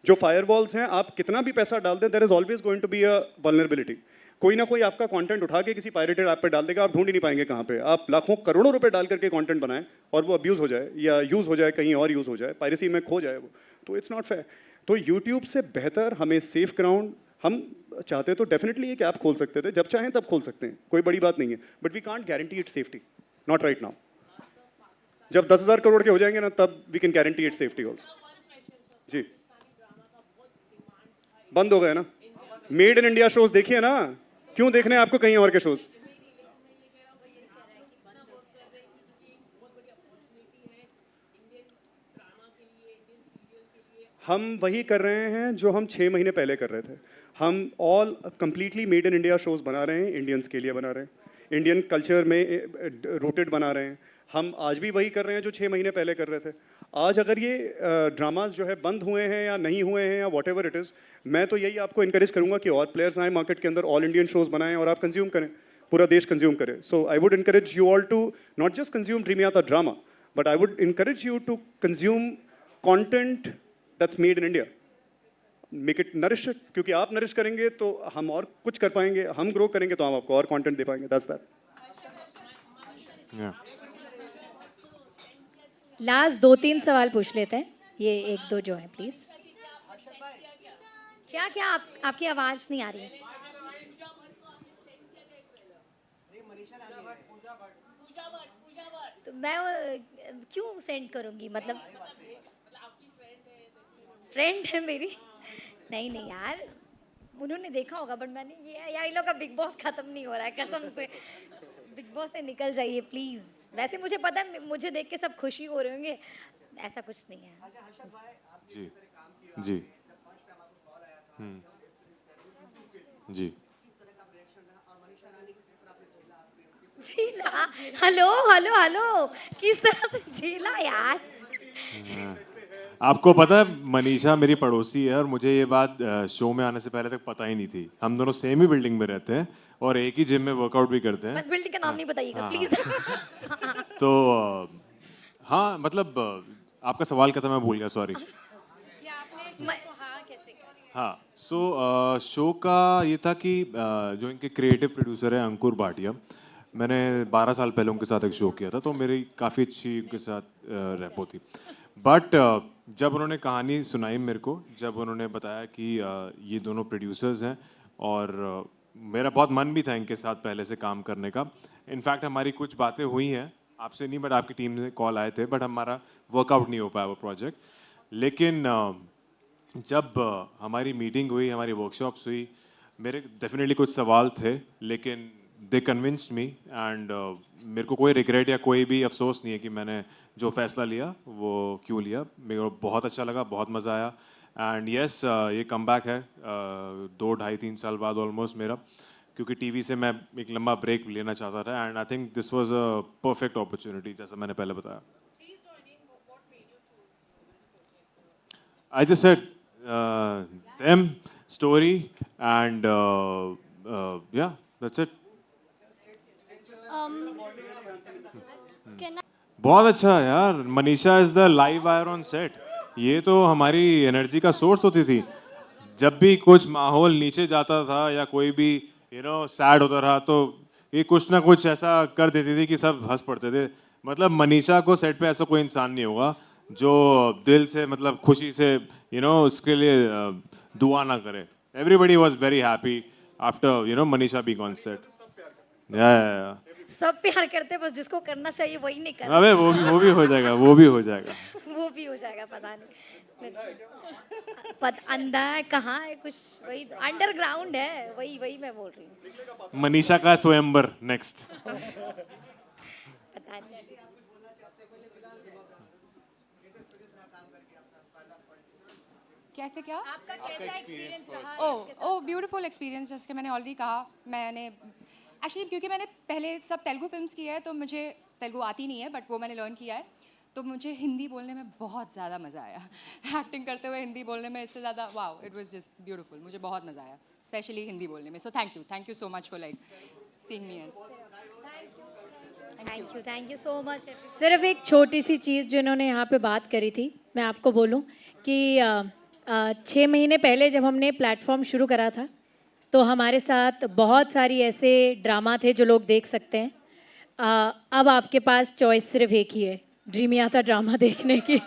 C: जो फायरवॉल्स हैं, आप कितना भी पैसा डाल दें, there is always going to be a vulnerability. कोई ना कोई आपका कंटेंट उठा के किसी पायरेटेड ऐप पे डाल देगा, आप ढूंढ ही नहीं पाएंगे कहाँ पे. आप लाखों करोड़ों रुपए डाल करके कंटेंट बनाएं और वो अब्यूज़ हो जाए या यूज़ हो जाए, कहीं और यूज़ हो जाए, पायरेसी में खो जाए वो, तो इट्स नॉट फेयर. तो यूट्यूब से बेहतर हमें सेफ ग्राउंड, हम चाहते तो डेफिनेटली एक ऐप खोल सकते थे, जब चाहें तब खोल सकते हैं, कोई बड़ी बात नहीं है, but we can't guarantee it safety, not right now. जब 10,000 करोड़ के हो जाएंगे ना, तब we can guarantee it safety also. जी, बंद हो गए ना. मेड इन इंडिया शोज देखिए ना, क्यों देखने आपको कहीं और के शोज? हम वही कर रहे हैं जो हम 6 महीने पहले कर रहे थे. हम all completely made in India shows बना रहे हैं, इंडियंस के लिए बना रहे हैं, इंडियन कल्चर में रूटेड बना रहे हैं. हम आज भी वही कर रहे हैं जो 6 महीने पहले कर रहे थे. आज अगर ये ड्रामाज जो है बंद हुए हैं या नहीं हुए हैं या वॉट एवर इट इज़, मैं तो यही आपको इनकरेज करूंगा कि और प्लेयर्स आए मार्केट के अंदर, ऑल इंडियन शोज बनाएं और आप कंज्यूम करें, पूरा देश कंज्यूम करे. So I would encourage you all to not just consume dream Yatra drama, but I would encourage you to consume content that's made in India. Make it nourish, क्योंकि आप nourish करेंगे तो हम और कुछ कर पाएंगे, हम ग्रो करेंगे तो हम आपको और कंटेंट दे पाएंगे. That's that.
I: लास्ट 2-3 सवाल पूछ लेते हैं, ये 1-2 जो है प्लीज. क्या आपकी आवाज नहीं आ रही है? तो मैं क्यों सेंड करूंगी, मतलब फ्रेंड है मेरी. नहीं यार, उन्होंने देखा होगा, बट मैंने ये लोग का बिग बॉस खत्म नहीं हो रहा है कसम से. बिग बॉस से निकल जाइए प्लीज. वैसे मुझे पता है, मुझे देख के सब खुशी हो रहे होंगे, ऐसा कुछ नहीं है.
J: जी जी जी.
I: झीला, हेलो, किस तरह से झीला यार.
J: आपको पता है मनीषा मेरी पड़ोसी है और मुझे ये बात शो में आने से पहले तक पता ही नहीं थी. हम दोनों सेम ही बिल्डिंग में रहते हैं और एक ही जिम में वर्कआउट भी करते हैं.
I: बस बिल्डिंग का नाम नहीं बताइएगा प्लीज.
J: तो हाँ, मतलब आपका सवाल क्या था, मैं भूल गया, सॉरी. हाँ, सो शो का ये था कि जो इनके क्रिएटिव प्रोड्यूसर है अंकुर भाटिया, मैंने 12 साल पहले उनके साथ एक शो किया था, तो मेरी काफ़ी अच्छी उनके साथ रैपो थी. बट जब उन्होंने कहानी सुनाई मेरे को, जब उन्होंने बताया कि ये दोनों प्रोड्यूसर्स हैं, और मेरा बहुत मन भी था इनके साथ पहले से काम करने का. इनफैक्ट हमारी कुछ बातें हुई हैं, आपसे नहीं बट आपकी टीम से कॉल आए थे, बट हमारा वर्कआउट नहीं हो पाया वो प्रोजेक्ट. लेकिन जब हमारी मीटिंग हुई, हमारी वर्कशॉप्स हुई, मेरे डेफिनेटली कुछ सवाल थे, लेकिन दे कन्विंस्ड मी, एंड मेरे को कोई रिग्रेट या कोई भी अफसोस नहीं है कि मैंने जो फैसला लिया वो क्यों लिया. मेरे को बहुत अच्छा लगा, बहुत मज़ा आया. एंड यस, ये कमबैक है 2-2.5-3 साल बाद ऑलमोस्ट मेरा, क्योंकि टीवी से मैं एक लंबा ब्रेक लेना चाहता था. And I think this was a perfect opportunity, जैसा मैंने पहले बताया. I just said them, story, and yeah, that's it.
Q: Can I
J: बहुत अच्छा है यार, Manisha is the live wire on set. ये तो हमारी एनर्जी का सोर्स होती थी। जब भी कुछ माहौल नीचे जाता था या कोई भी सैड होता रहा तो ये कुछ ना कुछ ऐसा कर देती थी कि सब हंस पड़ते थे। मतलब मनीषा को सेट पे ऐसा कोई इंसान नहीं होगा जो दिल से मतलब खुशी से उसके लिए दुआ ना करे। Everybody was very happy after Manisha being on set. या
I: सब प्यार करते हैं, बस जिसको करना चाहिए वही नहीं कर
J: अबे वो भी हो जाएगा, वो भी हो जाएगा।
I: वो भी हो जाएगा, पता नहीं अंधा है कहाँ है, कुछ वही अंडरग्राउंड है, वही मैं बोल रही हूँ।
J: मनीषा का स्वयंवर नेक्स्ट।
I: पता नहीं।
K: कैसे क्या
I: आपका कैसा एक्सपीरियंस रहा?
K: Oh beautiful experience. जैसे कि मैंने ऑलरेडी कहा, मैंने एक्चुअली क्योंकि मैंने पहले सब तेलुगु फिल्म्स की है तो मुझे तेलुगु आती नहीं है, बट वो मैंने लर्न किया है, तो मुझे हिंदी बोलने में बहुत ज़्यादा मज़ा आया। एक्टिंग करते हुए हिंदी बोलने में इससे ज़्यादा wow, it was just beautiful. मुझे बहुत मज़ा आया, स्पेशली हिंदी बोलने में। So thank you so much for like seeing me as.
I: Thank you so much.
B: सिर्फ एक छोटी सी चीज़ जो इन्होंने यहाँ पे बात करी थी, मैं आपको बोलूँ कि 6 महीने पहले जब हमने प्लेटफॉर्म शुरू करा था तो हमारे साथ बहुत सारी ऐसे ड्रामा थे जो लोग देख सकते हैं। अब आपके पास चॉइस सिर्फ एक ही है, ड्रीम आता ड्रामा देखने की।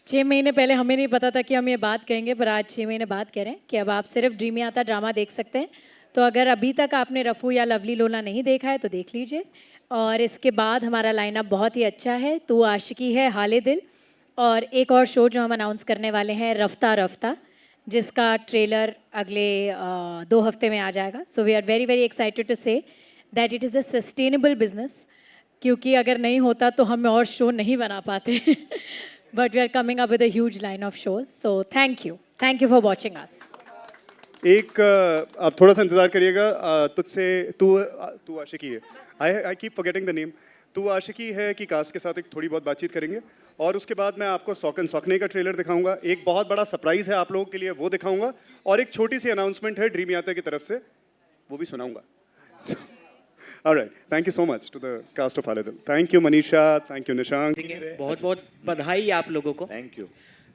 B: 6 महीने पहले हमें नहीं पता था कि हम ये बात कहेंगे, पर आज 6 महीने बाद कह रहे हैं कि अब आप सिर्फ ड्रीम आता ड्रामा देख सकते हैं। तो अगर अभी तक आपने रफ़ू या लवली लोला नहीं देखा है तो देख लीजिए। और इसके बाद हमारा लाइनअप बहुत ही अच्छा है। तू आशिकी है, हाले दिल, और एक और शो जो हम अनाउंस करने वाले हैं, रफ्ता रफ्ता, जिसका ट्रेलर अगले 2 हफ्ते में आ जाएगा। So we are very very excited to say that it is a sustainable business, क्योंकि अगर नहीं होता तो हम और शो नहीं बना पाते। But we are coming up with a huge line of shows. So thank you for watching us.
C: एक आप थोड़ा सा इंतजार करिएगा। तुझसे तू आशिकी है, I keep forgetting the name. तू आशिकी है कि कास्ट के साथ एक थोड़ी बहुत बातचीत करेंगे, और उसके बाद मैं आपको सौकन सौकने का ट्रेलर दिखाऊंगा। एक बहुत बड़ा सरप्राइज है आप लोगों के लिए, वो दिखाऊंगा, और एक छोटी सी अनाउंसमेंट है ड्रीम यात्रा की तरफ से, वो भी सुनाऊंगा। Alright, thank you so much to the cast of Haale Dil. Thank you Manisha, thank you Nishank.
R: बहुत बहुत बधाई आप लोगों को।
D: Thank you.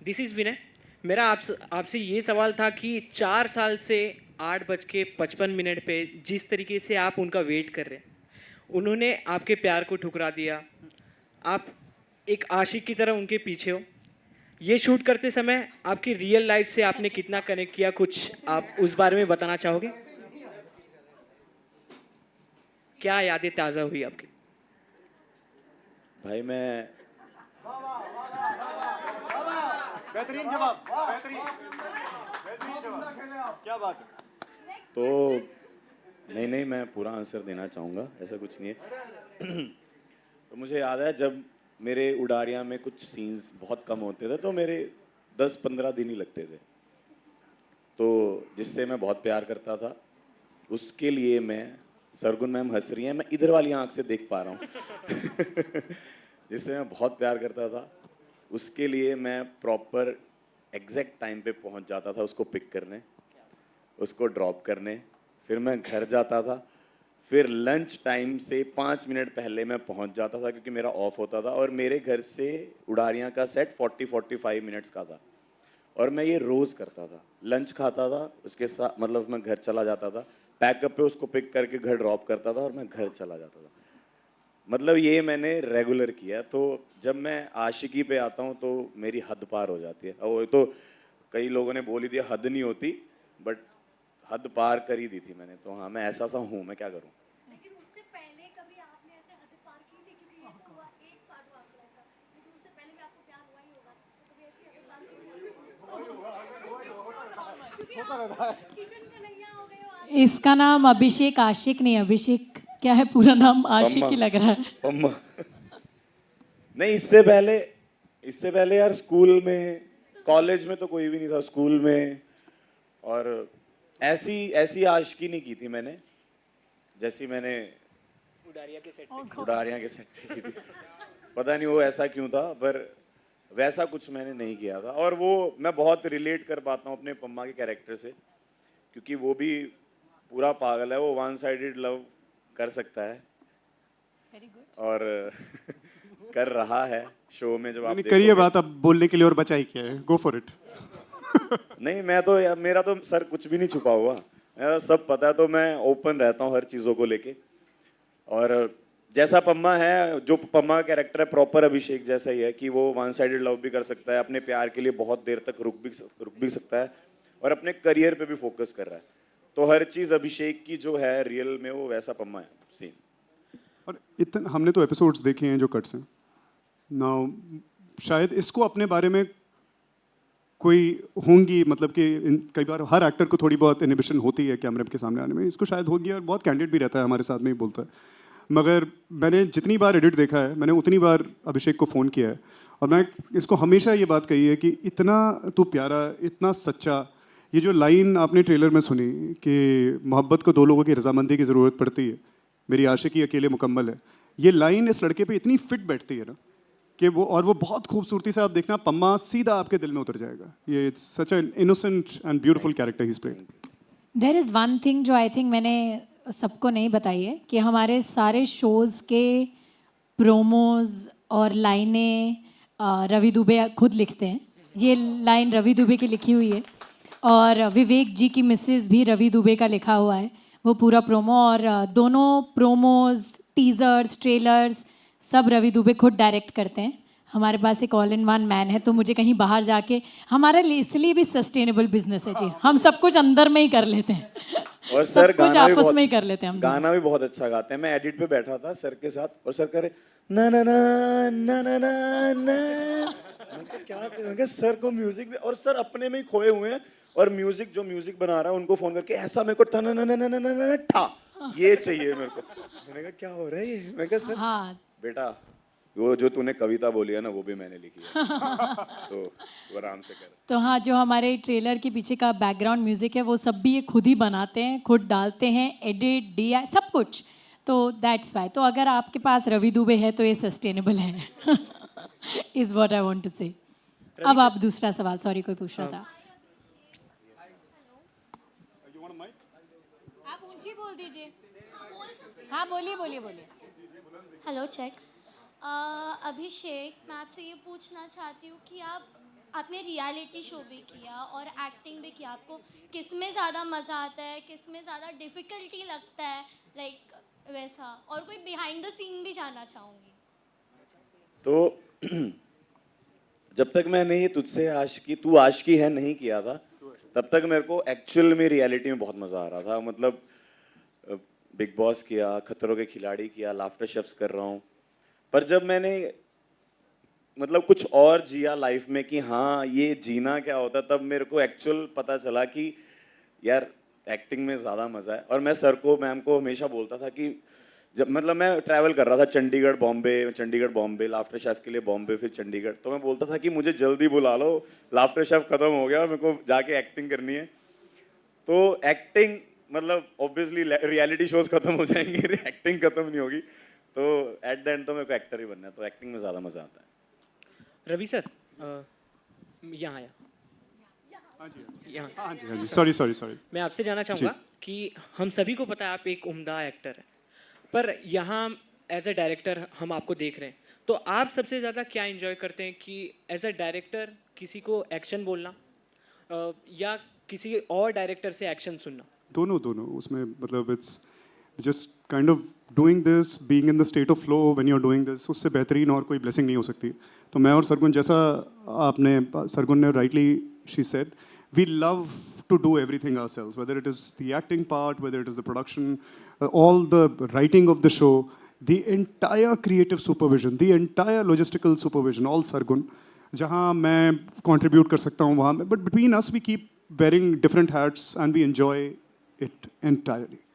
R: This is Vinay. मेरा आपसे ये सवाल था कि 4 साल से 8:55 पे जिस तरीके से आप उनका वेट कर रहे हैं, उन्होंने आपके प्यार को ठुकरा दिया, आप एक आशिक की तरह उनके पीछे हो। ये शूट करते समय आपकी रियल लाइफ से आपने कितना कनेक्ट किया, कुछ आप उस बारे में बताना चाहोगे? क्या यादें ताज़ा हुई आपकी?
D: भाई मैं
C: बेहतरीन जवाब, बेहतरीन जवाब, क्या बात है।
D: तो नहीं, मैं पूरा आंसर देना चाहूँगा, ऐसा कुछ नहीं है। तो मुझे याद है जब मेरे उडारिया में कुछ सीन्स बहुत कम होते थे तो मेरे 10-15 दिन ही लगते थे। तो जिससे मैं बहुत प्यार करता था, उसके लिए मैं, सरगुन मैम हंस रही हैं, मैं इधर वाली आंख से देख पा रहा हूँ। जिससे मैं बहुत प्यार करता था, उसके लिए मैं प्रॉपर एग्जैक्ट टाइम पे पहुँच जाता था उसको पिक करने, उसको ड्रॉप करने, फिर मैं घर जाता था, फिर लंच टाइम से 5 मिनट पहले मैं पहुंच जाता था क्योंकि मेरा ऑफ होता था, और मेरे घर से उडारियाँ का सेट 40-45 मिनट्स का था, और मैं ये रोज़ करता था। लंच खाता था उसके साथ, मतलब मैं घर चला जाता था, पैकअप पे उसको पिक करके घर ड्रॉप करता था और मैं घर चला जाता था। मतलब ये मैंने रेगुलर किया। तो जब मैं आशिकी पे आता हूँ तो मेरी हद पार हो जाती है। और तो कई लोगों ने बोली दिया हद नहीं होती, बट हद पार कर ही दी थी मैंने। तो हाँ, मैं ऐसा सा हूँ, मैं क्या करूँ।
I: लेकिन उससे पहले कभी आपने ऐसे हद पार की थी? क्योंकि ये तो हुआ एक पार्ट हुआ आपका लाइफ का, लेकिन उससे पहले भी आपको प्यार हुआ ही होगा, तो कभी ऐसी हद पार की? होता रहता है। किशन कन्हैया हो गए हो आप।
B: इसका नाम अभिषेक आशिक नहीं, अभिषेक क्या है पूरा नाम, आशिक ही लग रहा है।
D: पम्मा। नहीं, इससे पहले यार स्कूल में, कॉलेज में तो कोई भी नहीं था, स्कूल में। और ऐसी आशिकी नहीं की थी मैंने जैसी मैंने
R: उडारिया के सेट
D: पे की थी। पता नहीं वो ऐसा क्यों था, पर वैसा कुछ मैंने नहीं किया था। और वो मैं बहुत रिलेट कर पाता हूँ अपने पम्मा के कैरेक्टर से, क्योंकि वो भी पूरा पागल है, वो वन साइडेड लव कर सकता है। और कर रहा है शो में जब आप
C: नहीं करिए
D: देखोगे।
C: बात, अब बोलने के लिए और बचा ही क्या है, गो फॉर इट।
D: नहीं मैं तो मेरा तो सर कुछ भी नहीं छुपा हुआ, मेरा सब पता है, तो मैं ओपन रहता हूँ हर चीज़ों को लेके। और जैसा पम्मा है, जो पम्मा का कैरेक्टर है प्रॉपर अभिषेक जैसा ही है कि वो वन साइडेड लव भी कर सकता है, अपने प्यार के लिए बहुत देर तक रुक भी सकता है और अपने करियर पे भी फोकस कर रहा है। तो हर चीज़ अभिषेक की जो है रियल में वो वैसा पम्मा है सीन।
C: और इतना हमने तो एपिसोड्स देखे हैं जो कट्स हैं ना, शायद इसको अपने बारे में कोई होंगी, मतलब कि कई बार हर एक्टर को थोड़ी बहुत इनहिबिशन होती है कैमरे के सामने आने में, इसको शायद होगी और बहुत कैंडिड भी रहता है, हमारे साथ में ही बोलता है। मगर मैंने जितनी बार एडिट देखा है, मैंने उतनी बार अभिषेक को फ़ोन किया है और मैं इसको हमेशा ये बात कही है कि इतना तू प्यारा, इतना सच्चा। ये जो लाइन आपने ट्रेलर में सुनी कि मोहब्बत को दो लोगों की रजामंदी की ज़रूरत पड़ती है, मेरी आशिकी अकेले मुकम्मल है, ये लाइन इस लड़के पे इतनी फिट बैठती है ना कि वो बहुत खूबसूरती से आप देखना पम्मा सीधा आपके दिल में उतर जाएगा। ये it's such an innocent and beautiful character he is playing.
B: There is one thing जो आई थिंक मैंने सबको नहीं बताई है कि हमारे सारे शोज़ के प्रोमोज़ और लाइनें रवि दुबे खुद लिखते हैं। ये लाइन रवि दुबे की लिखी हुई है और विवेक जी की मिसेस भी रवि दुबे का लिखा हुआ है वो पूरा प्रोमो। और दोनों प्रोमोज़, टीज़र्स, ट्रेलर्स सब रवि दुबे खुद डायरेक्ट करते हैं। हमारे पास एक ऑल इन वन मैन है, तो मुझे कहीं बाहर जाके, हमारे लिए इसलिए भी सस्टेनेबल बिजनेस है जी, हम सब कुछ अंदर में ही कर लेते हैं
D: और
B: सब
D: सर
B: कुछ आपस में ही कर लेते हैं हम दोनों।
D: गाना भी बहुत अच्छा गाते हैं। मैं एडिट पे बैठा था सर के साथ और सर करे ना ना ना ना ना ना ना, मैं कहा, क्या करेंगे सर को म्यूजिक भी, और सर अपने में ही खोए हुए हैं और म्यूजिक जो म्यूजिक बना रहा है उनको फोन करके ऐसा मेरे को था ना ना ना ना ना ना ना ठा ये चाहिए मेरे को। मैंने कहा क्या हो रहा है ये, मैं कहा सर
B: हाँ
D: बेटा वो जो तूने कविता बोली है ना वो भी मैंने लिखी है तो वो आराम से कर।
B: तो हाँ, जो हमारे ट्रेलर के पीछे का बैकग्राउंड म्यूजिक है वो सब भी ये खुद ही बनाते हैं, खुद डालते हैं, एडिट, DI सब कुछ। तो दैट्स वाई। तो अगर आपके पास रवि दुबे है तो ये सस्टेनेबल है is what I want to say. अब आप दूसरा सवाल, सॉरी कोई पूछ रहा था। आप ऊंची बोल दीजिए। हाँ बोलिए बोलिए बोलिए।
Q: Hello check. अभिषेक, मैं आपसे ये पूछना चाहती हूँ कि आपने रियलिटी शो भी किया और एक्टिंग भी किया, आपको किस में ज़्यादा मज़ा आता है, किस में ज़्यादा डिफ़िकल्टी लगता है, लाइक वैसा, और कोई बिहाइंड द सीन भी जानना चाहूँगी।
D: तो जब तक मैंने ये तुझसे आशिकी तू आशिकी है नहीं किया था, तब तक मेरे को एक्चुअल में रियलिटी में बहुत मज़ा आ रहा था। मतलब बिग बॉस किया, खतरों के खिलाड़ी किया, लाफ्टर शेफ्स कर रहा हूँ, पर जब मैंने मतलब कुछ और जिया लाइफ में कि हाँ ये जीना क्या होता है, तब मेरे को एक्चुअल पता चला कि यार एक्टिंग में ज़्यादा मज़ा है। और मैं सर को, मैम को हमेशा बोलता था कि जब मतलब मैं ट्रैवल कर रहा था चंडीगढ़ बॉम्बे, लाफ्टर शेफ के लिए बॉम्बे फिर चंडीगढ़, तो मैं बोलता था कि मुझे जल्दी बुला लो, लाफ्टर शेफ ख़त्म हो गया और मेरे को जाके एक्टिंग करनी है। तो एक्टिंग मतलब ऑब्वियसली रियलिटी शोज खत्म हो जाएंगे, एक्टिंग खत्म नहीं होगी, तो एट द एंड तो मेरे को एक्टर ही बनना है, तो एक्टिंग में ज़्यादा मज़ा आता है।
R: रवि सर यहाँ आया,
C: हाँ जी, सॉरी।
R: मैं आपसे जानना चाहूँगा कि हम सभी को पता है आप एक उम्दा एक्टर हैं, पर यहाँ एज अ डायरेक्टर हम आपको देख रहे हैं, तो आप सबसे ज़्यादा क्या एंजॉय करते हैं कि एज अ डायरेक्टर किसी को एक्शन बोलना या किसी और डायरेक्टर से एक्शन सुनना?
C: दोनों उसमें मतलब it's just kind of doing this, being in the state of flow when you are doing this, उससे बेहतरीन और कोई ब्लेसिंग नहीं हो सकती। तो मैं और सरगुन, जैसा सरगुन ने rightly she said, we love to do everything ourselves, whether it is the acting part, whether it is the production, all the writing of the show, the entire creative supervision, the entire logistical supervision, all Sargun. जहाँ मैं contribute कर सकता हूँ वहाँ में, but between us we keep wearing different hats and we enjoy it entirely,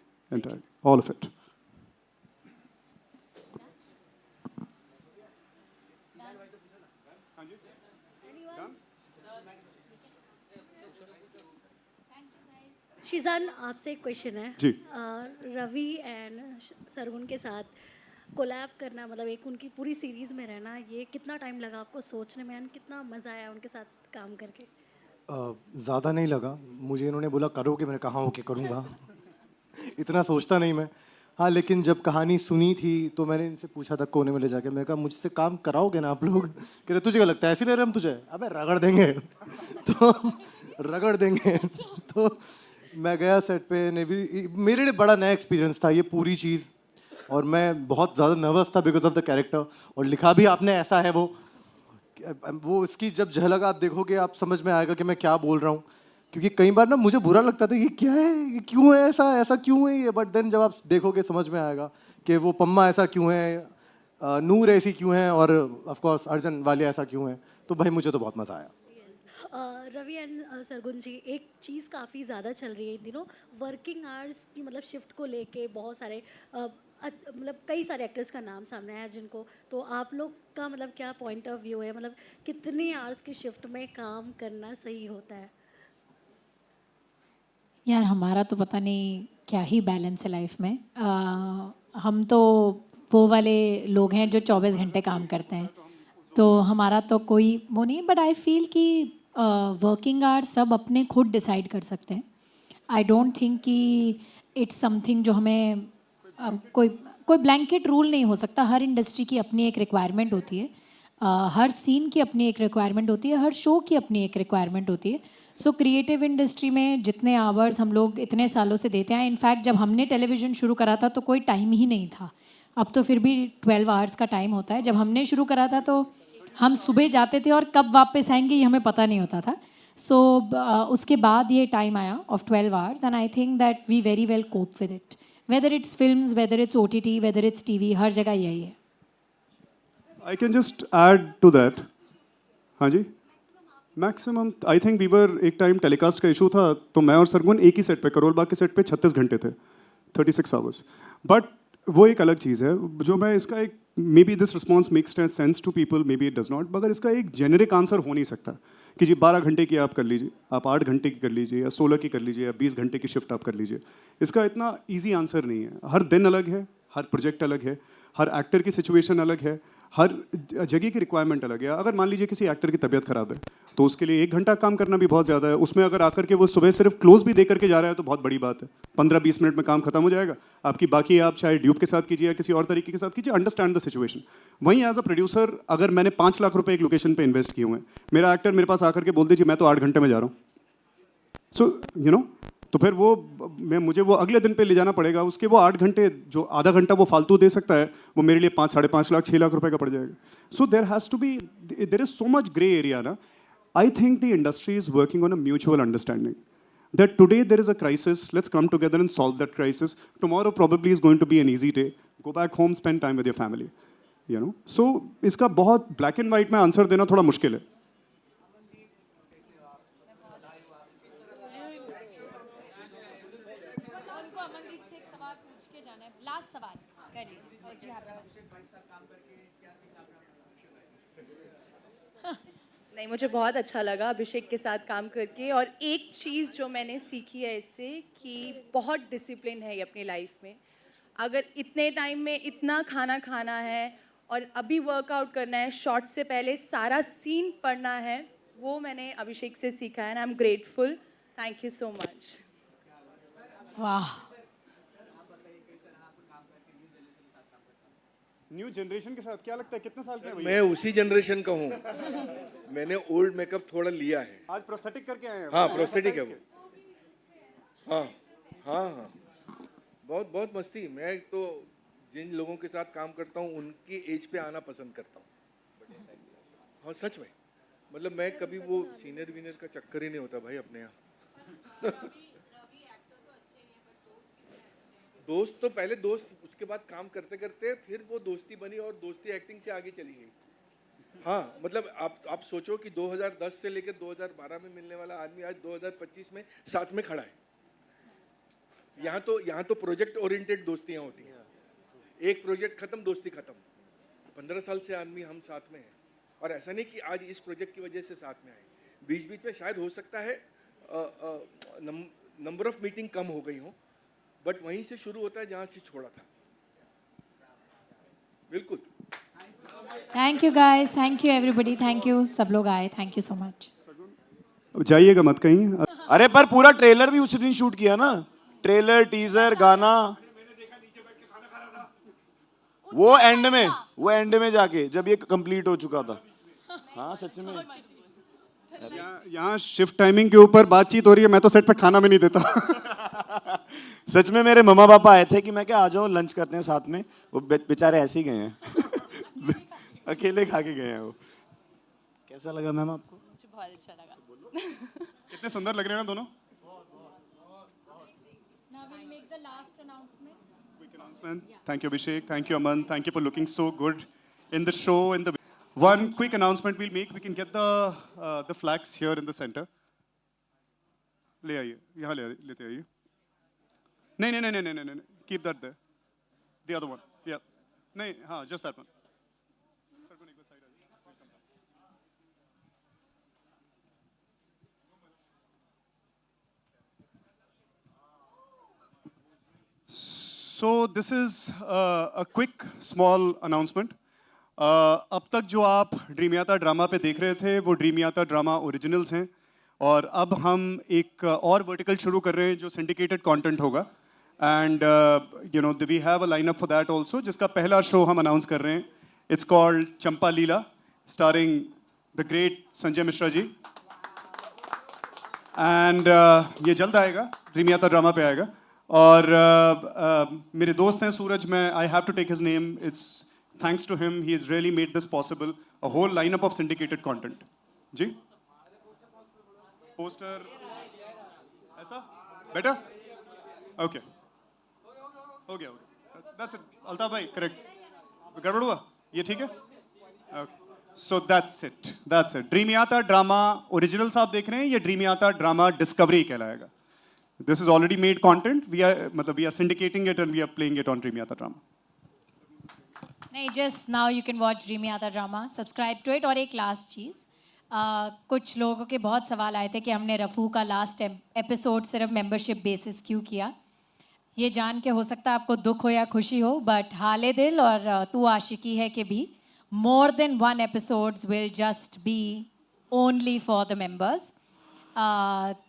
C: all of it.
S: Sheezan, आपसे एक question है
C: जी।
S: रवि एंड सरगुन के साथ कोलैब करना, मतलब एक उनकी पूरी सीरीज में रहना, ये कितना टाइम लगा आपको सोचने में एंड कितना मज़ा आया उनके साथ काम करके?
F: ज़्यादा नहीं लगा मुझे, इन्होंने बोला करोगे, मैंने कहा ओके करूँगा इतना सोचता नहीं मैं, हाँ, लेकिन जब कहानी सुनी थी तो मैंने इनसे पूछा था कोने में ले जाके, मैंने कहा मुझसे काम कराओगे ना आप लोग? कह रहे तुझे क्या लगता है ऐसे ले रहे हम तुझे? अबे रगड़ देंगे तो रगड़ देंगे तो मैं गया सेट पे, ने भी मेरे लिए बड़ा नया एक्सपीरियंस था ये पूरी चीज़, और मैं बहुत ज़्यादा नर्वस था बिकॉज ऑफ द कैरेक्टर। और लिखा भी आपने ऐसा है वो इसकी जब झलक आप देखोगे आप समझ में आएगा कि मैं क्या बोल रहा हूँ, क्योंकि कई बार ना मुझे बुरा लगता था ये क्या है, ये क्यों है, ऐसा क्यों है ये, बट देन जब आप देखोगे समझ में आएगा कि वो पम्मा ऐसा क्यों है, नूर ऐसी क्यों है, और ऑफ कोर्स अर्जुन वालिया ऐसा क्यों है। तो भाई मुझे तो बहुत मज़ा आया।
S: रवि एंड सरगुन जी, एक चीज़ काफ़ी ज़्यादा चल रही है इन दिनों, वर्किंग आवर्स की मतलब शिफ्ट को लेके बहुत सारे मतलब कई सारे एक्टर्स का नाम सामने आया जिनको, तो आप लोग का मतलब क्या पॉइंट ऑफ व्यू है, मतलब कितनी आवर्स की शिफ्ट में काम करना सही होता है?
B: यार हमारा तो पता नहीं क्या ही बैलेंस है लाइफ में। हम तो वो वाले लोग हैं जो 24 घंटे काम करते हैं, तो हमारा तो कोई वो नहीं, बट आई फील कि वर्किंग आवर्स सब अपने खुद डिसाइड कर सकते हैं। आई डोंट थिंक कि इट्स समथिंग जो हमें कोई ब्लैंकेट रूल नहीं हो सकता। हर इंडस्ट्री की अपनी एक रिक्वायरमेंट होती है, हर सीन की अपनी एक रिक्वायरमेंट होती है, हर शो की अपनी एक रिक्वायरमेंट होती है। सो क्रिएटिव इंडस्ट्री में जितने आवर्स हम लोग इतने सालों से देते हैं, इनफैक्ट जब हमने टेलीविज़न शुरू करा था तो कोई टाइम ही नहीं था, अब तो फिर भी 12 आवर्स का टाइम होता है। जब हमने शुरू करा था तो हम सुबह जाते थे और कब वापस आएंगे ये हमें पता नहीं होता था। सो उसके बाद ये टाइम आया of 12 hours, and I think that we very well cope with it, whether it's films, whether it's OTT, whether it's TV, हर जगह यही है।
C: I can just add to that. हाँ जी, maximum I think we were, एक time telecast का issue था तो मैं और सरगुन एक ही सेट पे, करोल बाग के सेट पे 36 घंटे थे, 36 आवर्स। बट वो एक अलग चीज़ है जो मैं इसका एक, maybe this response makes sense to people, maybe it does not, मगर इसका एक जेनरिक आंसर हो नहीं सकता कि जी 12 घंटे की आप कर लीजिए, आप 8 घंटे की कर लीजिए, या 16 की कर लीजिए, या 20 घंटे की शिफ्ट आप कर लीजिए। इसका इतना ईजी आंसर नहीं है। हर दिन अलग है, हर प्रोजेक्ट अलग है, हर एक्टर की सिचुएशन अलग है, हर जगह की रिक्वायरमेंट अलग है। अगर मान लीजिए किसी एक्टर की तबीयत खराब है तो उसके लिए 1 घंटा काम करना भी बहुत ज़्यादा है। उसमें अगर आकर के वो सुबह सिर्फ क्लोज भी दे करके जा रहा है तो बहुत बड़ी बात है। 15-20 मिनट में काम खत्म हो जाएगा आपकी। बाकी आप चाहे ड्यूब के साथ कीजिए या किसी और तरीके के साथ कीजिए, अंडरस्टैंड द सिचुएशन। वहीं एज अ प्रोड्यूसर अगर मैंने 5 लाख रुपए एक लोकेशन पे इन्वेस्ट किए हुए हैं, मेरा एक्टर मेरे पास आकर के बोल दीजिए मैं तो 8 घंटे में जा रहा हूँ, सो यू नो, तो फिर वो मुझे वो अगले दिन पे ले जाना पड़ेगा। उसके वो 8 घंटे जो आधा घंटा वो फालतू दे सकता है, वो मेरे लिए 5, 5.5 लाख, 6 लाख रुपए का पड़ जाएगा। So there has to be, there is so much grey area ना। I think the industry is working on a mutual understanding that today there is a crisis, let's come together and solve that crisis. Tomorrow probably is going to be an easy day. Go back home, spend time with your family. You know? So इसका बहुत black and white में answer देना थोड़ा मुश्किल है।
E: नहीं, मुझे बहुत अच्छा लगा अभिषेक के साथ काम करके, और एक चीज़ जो मैंने सीखी है इससे कि बहुत डिसिप्लिन है ये अपनी लाइफ में। अगर इतने टाइम में इतना खाना खाना है और अभी वर्कआउट करना है, शॉट से पहले सारा सीन पढ़ना है, वो मैंने अभिषेक से सीखा है, and I am grateful. Thank you so much.
B: वाह,
C: न्यू जनरेशन के साथ क्या लगता है कितने साल के हैं?
G: मैं उसी जनरेशन का हूँ। मैंने ओल्ड मेकअप थोड़ा लिया है।
C: आज प्रोस्थेटिक करके आए हैं?
G: हाँ, प्रोस्थेटिक है वो। हाँ हाँ हाँ, बहुत बहुत मस्ती। मैं तो जिन लोगों के साथ काम करता हूँ उनकी एज पे आना पसंद करता हूँ। हाँ सच में, मतलब मैं कभी वो सीनियर वीनियर का चक्कर ही नहीं होता भाई अपने यहाँ। दोस्त तो पहले दोस्त, उसके बाद काम करते करते फिर वो दोस्ती बनी और दोस्ती एक्टिंग से आगे चली गई। हाँ, मतलब आप सोचो कि 2010 से लेकर 2012 में मिलने वाला आदमी आज 2025 में साथ में खड़ा है। यहाँ तो प्रोजेक्ट ओरिएंटेड दोस्तियाँ होती हैं। एक प्रोजेक्ट खत्म, दोस्ती खत्म। 15 साल से आदमी हम साथ में हैं, और ऐसा नहीं कि आज इस प्रोजेक्ट की वजह से साथ में आए। बीच बीच में शायद हो सकता है नंबर ऑफ मीटिंग कम हो गई हो, बट वहीं से शुरू होता है जहाँ से छोड़ा था। बिल्कुल।
B: Thank you guys, thank you everybody, thank you सब लोग आए, थैंक यू सो मच।
C: जाइएगा मत कहीं।
D: अरे पर पूरा ट्रेलर भी उसी दिन शूट किया ना, ट्रेलर, टीजर, गाना। वो एंड में जाके जब ये कंप्लीट हो चुका था। हाँ सच में
C: यहाँ शिफ्ट टाइमिंग के ऊपर बातचीत हो रही है, मैं तो सेट पे खाना भी नहीं देता।
D: सच में मेरे मम्मा पापा आए थे कि मैं क्या आ जाओ लंच करते हैं साथ में, वो बेचारे ऐसे ही गए हैं। अकेले खा के गए हैं वो। कैसा लगा मैम आपको?
E: मुझे बहुत अच्छा लगा।
C: कितने सुंदर लग रहे हैं ना दोनों। Quick announcement. Thank you, Abhishek. Thank you, Aman. Thank you for looking so good in the show. One quick announcement we'll make. We can get the flags here in the center. ले आइए, यहाँ लेते आइए। नहीं। Keep that there. The other one. Yeah. नहीं, हाँ, just that one. So this is a quick small announcement. अब तक जो आप ड्रीम यात्रा ड्रामा पे देख रहे थे वो ड्रीम यात्रा ड्रामा ओरिजिनल्स हैं, और अब हम एक और वर्टिकल शुरू कर रहे हैं जो सिंडिकेटेड कंटेंट होगा, and you know we have a line up for that also, जिसका पहला शो हम अनाउंस कर रहे हैं। It's called Champa Leela, starring the great Sanjay Mishra ji, and ये जल्द आएगा, ड्रीम यात्रा ड्रामा पे आएगा। और मेरे दोस्त हैं सूरज, मैं I have to take his name, it's thanks to him, he has really made this possible, a whole lineup of syndicated content. जी? Poster, ऐसा? Better? Okay. हो गया. That's it. अल्ताफ भाई, correct. गड़बड़ हुआ? ये ठीक है? Okay. So that's it. That's it. Dream Yatra drama originals आप देख रहे हैं, ये ड्रीम यात्रा ड्रामा डिस्कवरी कहलाएगा. This is already made content. We are syndicating it and we are playing it on dream Yatra drama.
B: नहीं, just now you can watch dream Yatra drama, subscribe to it. और एक last चीज़, कुछ लोगों के बहुत सवाल आए थे कि हमने रफ़ू का लास्ट एपिसोड सिर्फ मेंबरशिप बेसिस क्यों किया। ये जान के हो सकता है आपको दुख हो या खुशी हो, बट हाले दिल और तू आशिकी है कि भी more than one episodes will just be only for the members.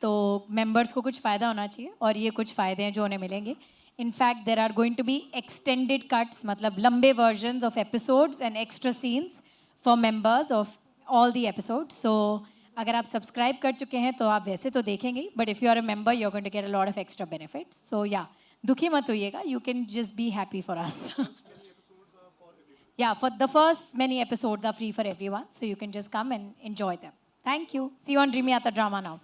B: तो मेंबर्स को कुछ फ़ायदा होना चाहिए, और ये कुछ फ़ायदे हैं जो उन्हें मिलेंगे। In fact, there are going to be extended cuts, मतलब लंबे versions of episodes and extra scenes for members of all the episodes. So, अगर आप subscribe कर चुके हैं तो आप वैसे तो देखेंगे, but if you are a member, you're going to get a lot of extra benefits. So yeah, दुखी मत होइएगा, you can just be happy for us. Yeah, for the first many episodes are free for everyone, so you can just come and enjoy them. Thank you. See you on Dreamy Yatra Drama now.